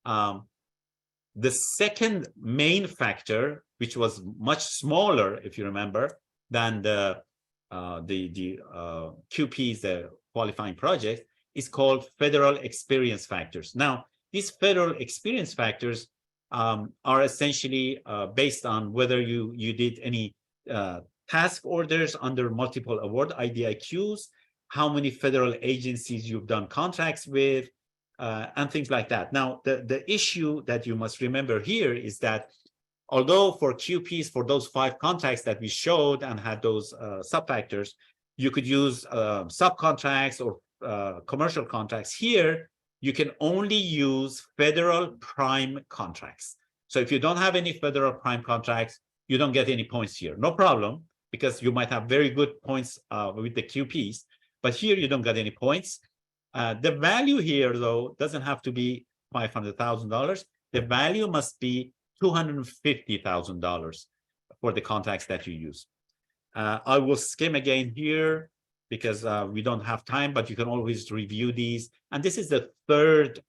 S5: The second main factor, which was much smaller, if you remember, than the QPs, the qualifying projects, is called federal experience factors. Now, these federal experience factors are essentially based on whether you did any task orders under multiple award IDIQs, how many federal agencies you've done contracts with, and things like that. Now, the issue that you must remember here is that although for QPs, for those 5 contracts that we showed and had those sub-factors, you could use subcontracts or commercial contracts. Here, you can only use federal prime contracts. So if you don't have any federal prime contracts, you don't get any points here. No problem, because you might have very good points with the QPs, but here you don't get any points. The value here, though, doesn't have to be $500,000. The value must be $250,000 for the contracts that you use. I will skim again here because we don't have time, but you can always review these. And this is the third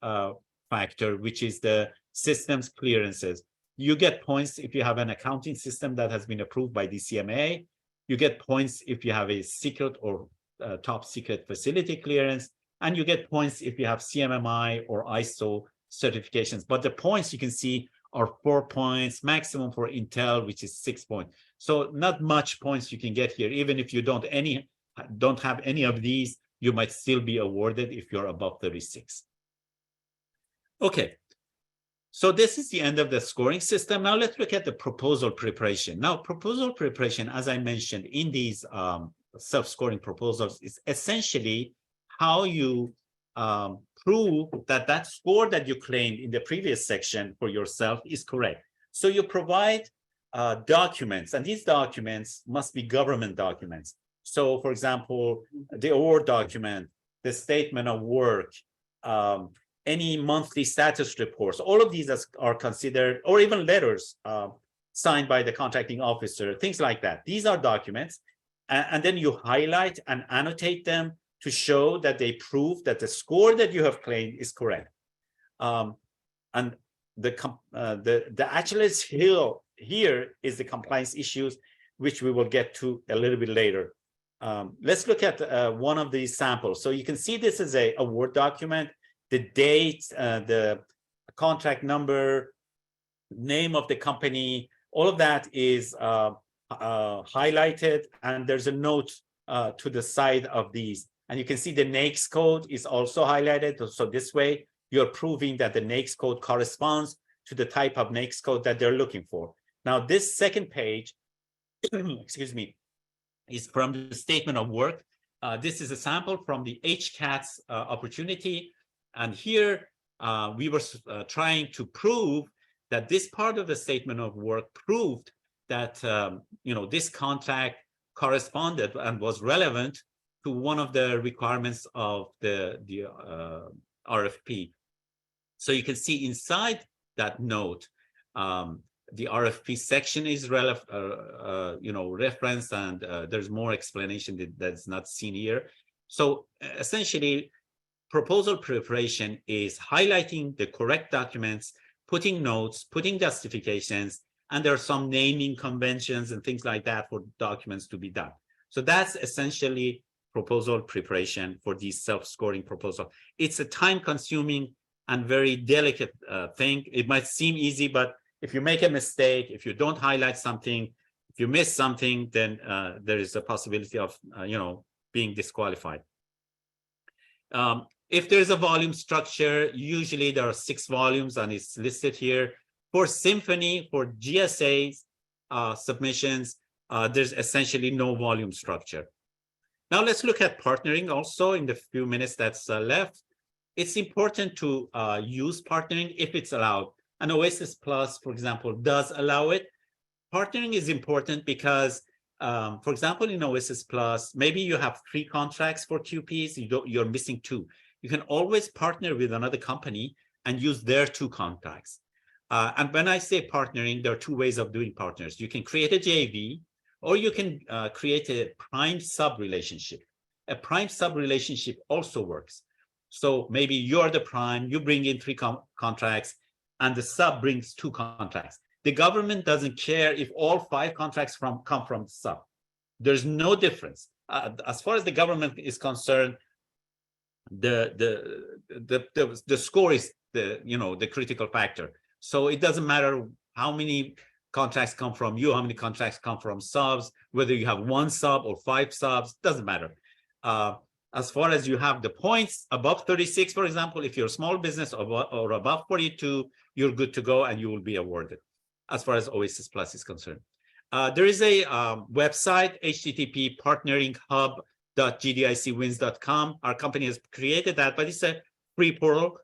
S5: factor, which is the systems clearances. You get points if you have an accounting system that has been approved by DCMA. You get points if you have a secret or top secret facility clearance. and you get points if you have CMMI or ISO certifications. But the points you can see are 4 points, maximum for Intel, which is 6 points. So not much points you can get here. Even if you don't have any of these, you might still be awarded if you're above 36. Okay. So this is the end of the scoring system. Now let's look at the proposal preparation. Now, proposal preparation, as I mentioned in these self-scoring proposals, is essentially how you prove that that score that you claimed in the previous section for yourself is correct. So you provide documents, and these documents must be government documents. So, for example, the award document, the statement of work, any monthly status reports, all of these are considered, or even letters signed by the contracting officer, things like that. These are documents, and then you highlight and annotate them to show that they prove that the score that you have claimed is correct. And the Achilles heel here is the compliance issues, which we will get to a little bit later. Let's look at one of these samples. So you can see this is a Word document. The date, the contract number, name of the company, all of that is highlighted, and there's a note to the side of these. And you can see the NAICS code is also highlighted. So this way, you're proving that the NAICS code corresponds to the type of NAICS code that they're looking for. Now, this second page, excuse me, is from the statement of work. This is a sample from the HCATS opportunity. And here we were trying to prove that this part of the statement of work proved that this contract corresponded and was relevant to one of the requirements of the RFP. So you can see inside that note, the RFP section is referenced, and there's more explanation that's not seen here. So essentially, proposal preparation is highlighting the correct documents, putting notes, putting justifications, and there are some naming conventions and things like that for documents to be done. So that's essentially proposal preparation for these self-scoring proposal. It's a time-consuming and very delicate thing. It might seem easy, but if you make a mistake, if you don't highlight something, if you miss something, then there is a possibility of being disqualified. If there's a volume structure, usually there are 6 volumes, and it's listed here. For Symphony, for GSA's submissions, there's essentially no volume structure. Now let's look at partnering also in the few minutes that's left. It's important to use partnering if it's allowed. And OASIS Plus, for example, does allow it. Partnering is important because, for example, in OASIS Plus, maybe you have 3 contracts for QPs, you're missing 2. You can always partner with another company and use their 2 contracts. And when I say partnering, there are 2 ways of doing partners. You can create a JV, or you can create a prime sub relationship. A prime sub relationship also works. So maybe you're the prime, you bring in 3 contracts, and the sub brings 2 contracts. The government doesn't care if all 5 contracts come from the sub. There's no difference. As far as the government is concerned, the score is the critical factor. So it doesn't matter how many contracts come from you, how many contracts come from subs, whether you have 1 sub or 5 subs, doesn't matter. As far as you have the points above 36, for example, if you're a small business or above 42, you're good to go and you will be awarded, as far as OASIS Plus is concerned. There is a website, http://partneringhub.gdicwins.com. Our company has created that, but it's a free portal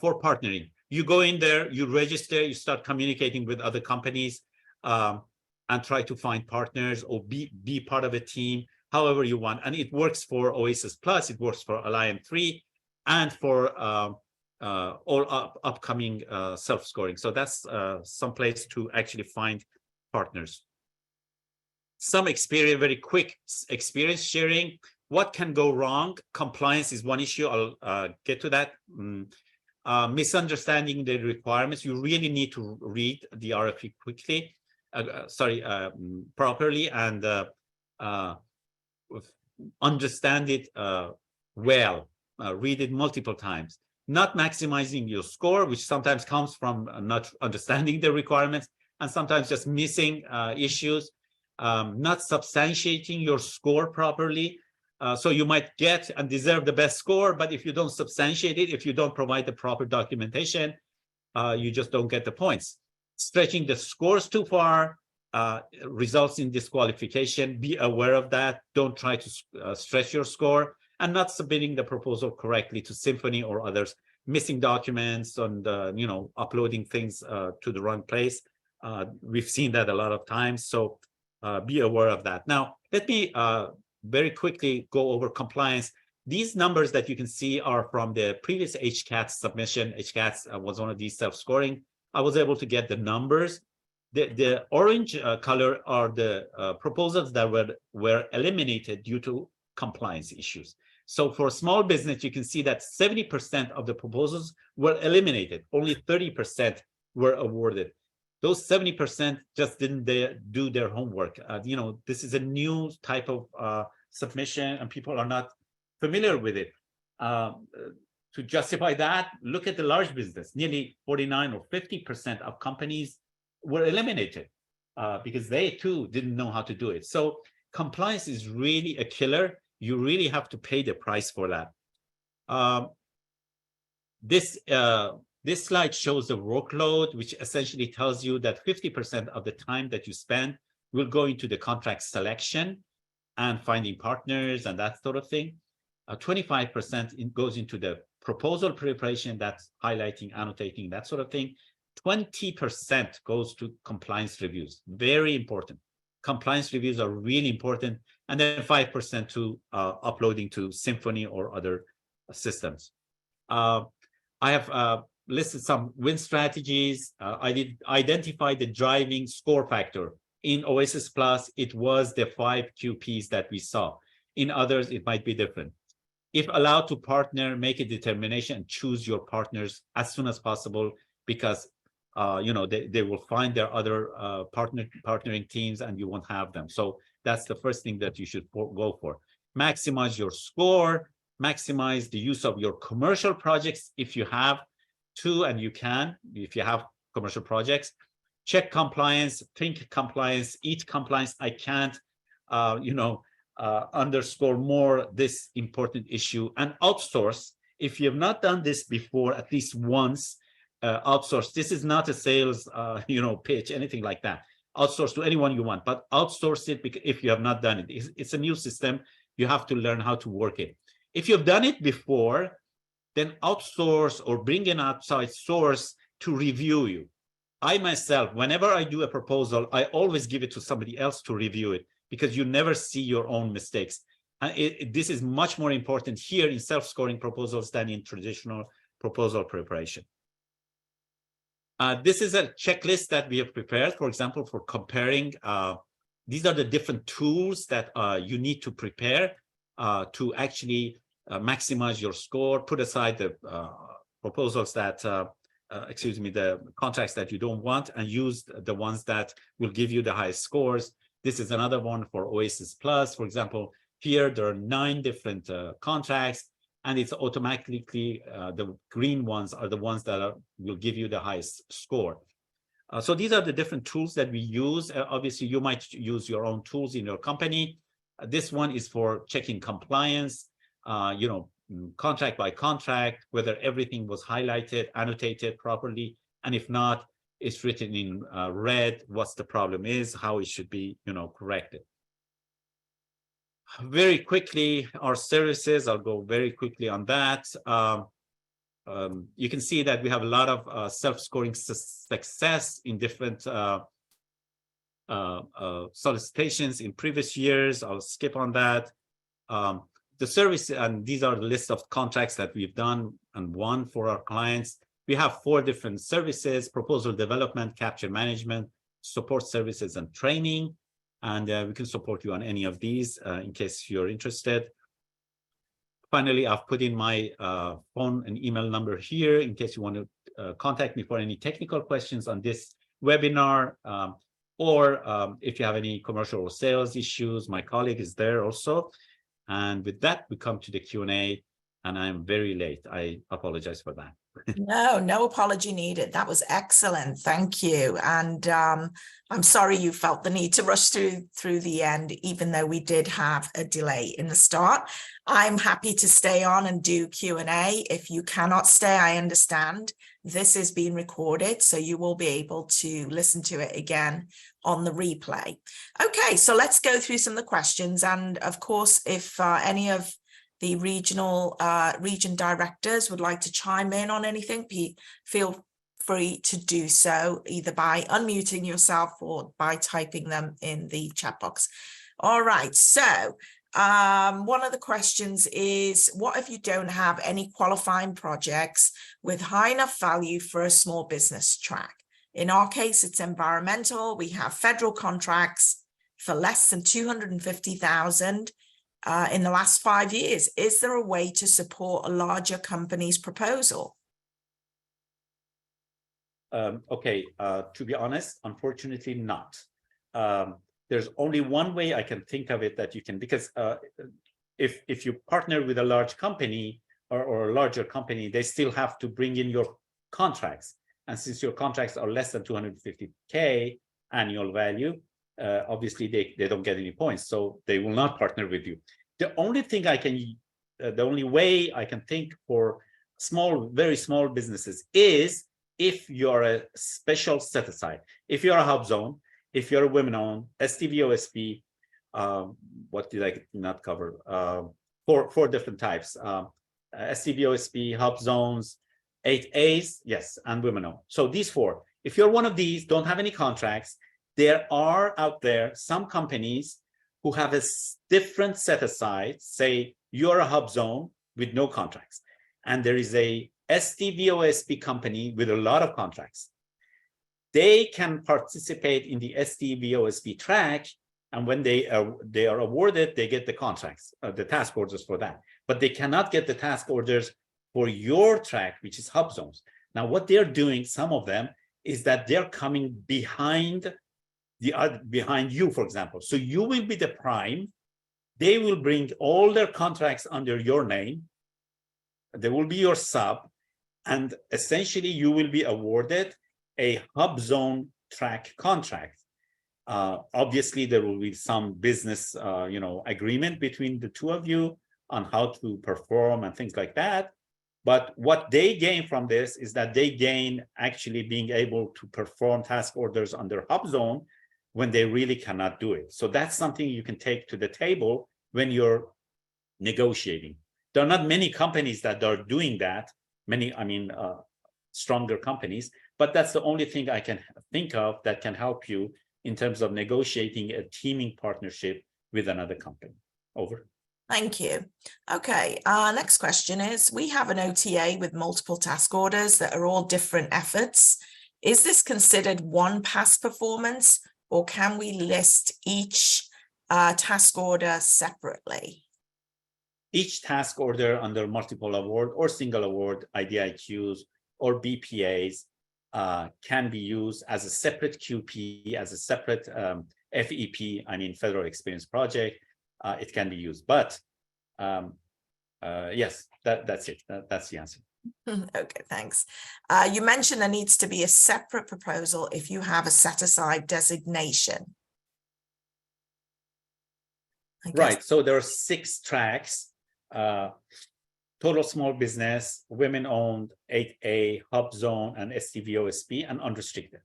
S5: for partnering. You go in there, you register, you start communicating with other companies, and try to find partners or be part of a team, however you want. And it works for OASIS Plus, it works for Alliant 3, and for all upcoming self-scoring. So that's some place to actually find partners. Some experience, very quick experience sharing. What can go wrong? Compliance is one issue. I'll get to that. Misunderstanding the requirements. You really need to read the RFP quickly, properly, and understand it well. read it multiple times. Not maximizing your score, which sometimes comes from not understanding the requirements and sometimes just missing issues. Not substantiating your score properly. So you might get and deserve the best score, but if you don't substantiate it, if you don't provide the proper documentation, you just don't get the points. Stretching the scores too far results in disqualification. Be aware of that. Don't try to stretch your score, and not submitting the proposal correctly to Symphony or others, missing documents and uploading things to the wrong place. We've seen that a lot of times, so be aware of that. Now, let me very quickly go over compliance. These numbers that you can see are from the previous HCAT submission. HCAT was one of these self-scoring. I was able to get the numbers. The orange color are the proposals that were eliminated due to compliance issues. So for small business, you can see that 70% of the proposals were eliminated. Only 30% were awarded. Those 70% just didn't do their homework. This is a new type of submission, and people are not familiar with it. To justify that, look at the large business. Nearly 49 or 50% of companies were eliminated because they too didn't know how to do it. So compliance is really a killer. You really have to pay the price for that. This slide shows the workload, which essentially tells you that 50% of the time that you spend will go into the contract selection and finding partners and that sort of thing. 25% goes into the proposal preparation, that's highlighting, annotating, that sort of thing. 20% goes to compliance reviews, very important. Compliance reviews are really important. And then 5% to uploading to Symphony or other systems. I have listed some win strategies. I did identify the driving score factor. In OASIS Plus, it was the 5 QPs that we saw. In others, it might be different. If allowed to partner, make a determination and choose your partners as soon as possible, because they will find their other partnering teams and you won't have them. So that's the first thing that you should go for. Maximize your score, maximize the use of your commercial projects if you have to, and you can, if you have commercial projects. Check compliance, think compliance, eat compliance. I can't, underscore more this important issue. And outsource. If you have not done this before, at least once, outsource. This is not a sales, pitch, anything like that. Outsource to anyone you want, but outsource it because if you have not done it. It's a new system. You have to learn how to work it. If you've done it before, then outsource or bring an outside source to review you. I myself, whenever I do a proposal, I always give it to somebody else to review it because you never see your own mistakes. And this is much more important here in self-scoring proposals than in traditional proposal preparation. This is a checklist that we have prepared, for example, for comparing. These are the different tools that you need to prepare to actually maximize your score, put aside the proposals that, the contracts that you don't want, and use the ones that will give you the highest scores. This is another one for OASIS Plus. For example, here there are 9 different contracts, and it's automatically the green ones are the ones that will give you the highest score. So these are the different tools that we use. Obviously, you might use your own tools in your company. This one is for checking compliance, contract by contract, whether everything was highlighted, annotated properly, and if not, it's written in red, what's the problem is, how it should be, corrected. Very quickly, our services, I'll go very quickly on that. You can see that we have a lot of self-scoring success in different solicitations in previous years. I'll skip on that. The service, and these are the list of contracts that we've done and won for our clients. We have 4 different services: proposal development, capture management, support services, and training. And we can support you on any of these in case you're interested. Finally, I've put in my phone and email number here in case you want to contact me for any technical questions on this webinar, or if you have any commercial or sales issues, my colleague is there also. And with that, we come to the Q&A. and I'm very late. I apologize for that.
S1: No apology needed. That was excellent. Thank you. And I'm sorry you felt the need to rush through the end, even though we did have a delay in the start. I'm happy to stay on and do Q&A. If you cannot stay, I understand. This is being recorded, so you will be able to listen to it again on the replay. Okay, so let's go through some of the questions. And of course, if any of the region directors would like to chime in on anything, feel free to do so, either by unmuting yourself or by typing them in the chat box. All right, so one of the questions is, what if you don't have any qualifying projects with high enough value for a small business track? In our case, it's environmental. We have federal contracts for less than 250,000 in the last 5 years. Is there a way to support a larger company's proposal?
S5: Okay, to be honest, unfortunately not. There's only one way I can think of it that you can, because if you partner with a large company or a larger company, they still have to bring in your contracts. And since your contracts are less than 250K annual value, obviously they don't get any points, so they will not partner with you. The only thing the only way I can think for very small businesses is if you're a special set aside. If you're a hub zone, if you're a women-owned, STVOSB, what did I not cover? Four different types. STVOSB, hub zones, 8As, yes, and women-owned. So these four. If you're one of these, don't have any contracts, there are out there some companies who have a different set aside. Say you're a hub zone with no contracts, and there is a STVOSB company with a lot of contracts. They can participate in the STVOSB track, and when they are awarded, they get the contracts, the task orders for that. But they cannot get the task orders for your track, which is hub zones. Now, what they're doing, some of them, is that they're coming behind you, for example. So you will be the prime. They will bring all their contracts under your name. They will be your sub, and essentially you will be awarded a hub zone track contract. Obviously, there will be some business, agreement between the two of you on how to perform and things like that. But what they gain from this is that they gain actually being able to perform task orders under hub zone when they really cannot do it. So that's something you can take to the table when you're negotiating. There are not many companies that are doing that, stronger companies, but that's the only thing I can think of that can help you in terms of negotiating a teaming partnership with another company. Over.
S1: Thank you. Okay, our next question is, we have an OTA with multiple task orders that are all different efforts. Is this considered one past performance, or can we list each task order separately?
S5: Each task order under multiple award or single award, IDIQs or BPAs, can be used as a separate QP, as a separate FEP, Federal Experience Project. It can be used, but yes, that's it. That's the answer.
S1: Okay, thanks. You mentioned there needs to be a separate proposal if you have a set-aside designation.
S5: Right, so there are 6 tracks, total small business, women-owned, 8A, hub zone, and STVOSB, and unrestricted.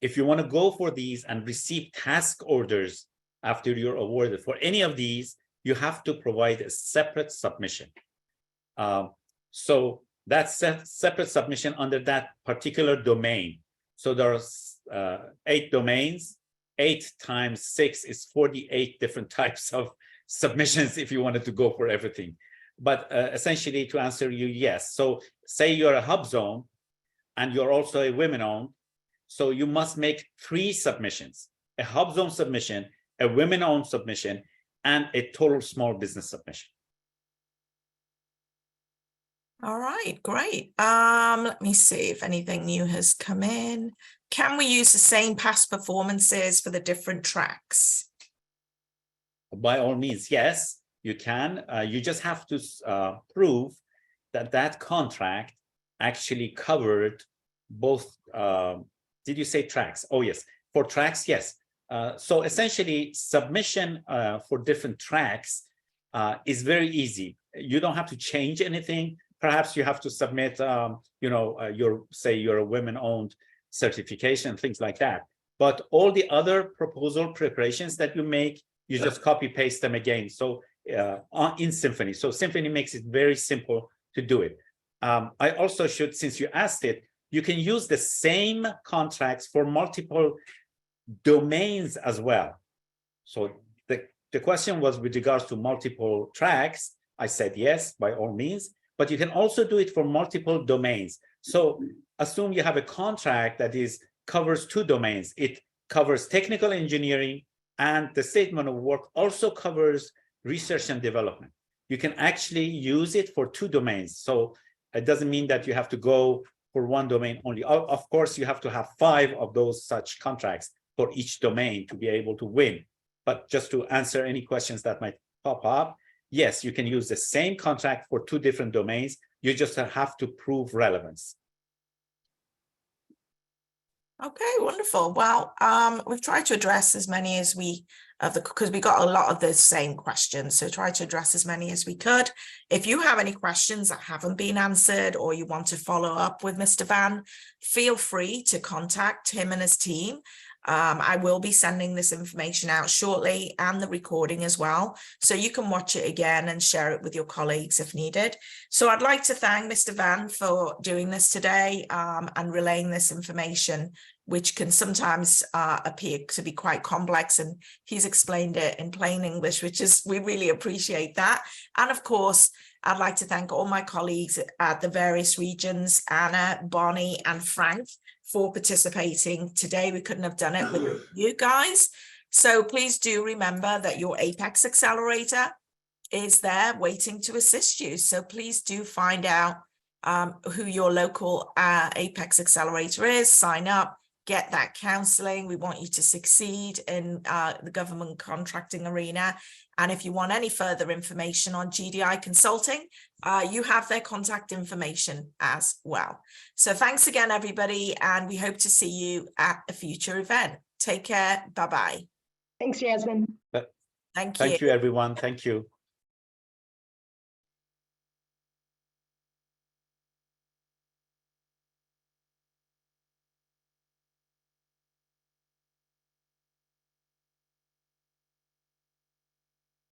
S5: If you want to go for these and receive task orders after you're awarded for any of these, you have to provide a separate submission. So that's separate submission under that particular domain. So there's 8 domains. 8 times 6 is 48 different types of submissions if you wanted to go for everything. But essentially, to answer you, yes. So say you're a hub zone and you're also a women-owned, so you must make 3 submissions: a hub zone submission, a women-owned submission, and a total small business submission.
S1: All right, great. Let me see if anything new has come in. Can we use the same past performances for the different tracks?
S5: By all means, yes, you can. You just have to prove that contract actually covered both, did you say tracks? Oh, yes, for tracks, yes. So essentially, submission for different tracks is very easy. You don't have to change anything. Perhaps you have to submit, you're a women-owned certification, things like that. But all the other proposal preparations that you make, you just copy paste them again. So in Symphony. So Symphony makes it very simple to do it. I also should, since you asked it, you can use the same contracts for multiple domains as well. So the question was with regards to multiple tracks. I said yes, by all means, but you can also do it for multiple domains. So assume you have a contract that covers 2 domains. It covers technical engineering, and the statement of work also covers research and development. You can actually use it for 2 domains. So it doesn't mean that you have to go for 1 domain only. Of course, you have to have 5 of those such contracts for each domain to be able to win. But just to answer any questions that might pop up, yes, you can use the same contract for 2 different domains. You just have to prove relevance.
S1: Okay, wonderful. Well, we've tried to address as many as because we got a lot of the same questions, so try to address as many as we could. If you have any questions that haven't been answered, or you want to follow up with Mr. Van, feel free to contact him and his team. I will be sending this information out shortly, and the recording as well, so you can watch it again and share it with your colleagues if needed. So I'd like to thank Mr. Van for doing this today and relaying this information, which can sometimes appear to be quite complex, and he's explained it in plain English, we really appreciate that. And of course, I'd like to thank all my colleagues at the various regions, Anna, Bonnie, and Frank, for participating today. We couldn't have done it with you guys. So please do remember that your Apex Accelerator is there waiting to assist you. So please do find out who your local Apex Accelerator is, sign up, get that counseling. We want you to succeed in the government contracting arena. And if you want any further information on GDI Consulting, you have their contact information as well. So thanks again, everybody, and we hope to see you at a future event. Take care. Bye-bye.
S4: Thanks, Yasmin.
S1: Thank you.
S5: Thank you, everyone. Thank you.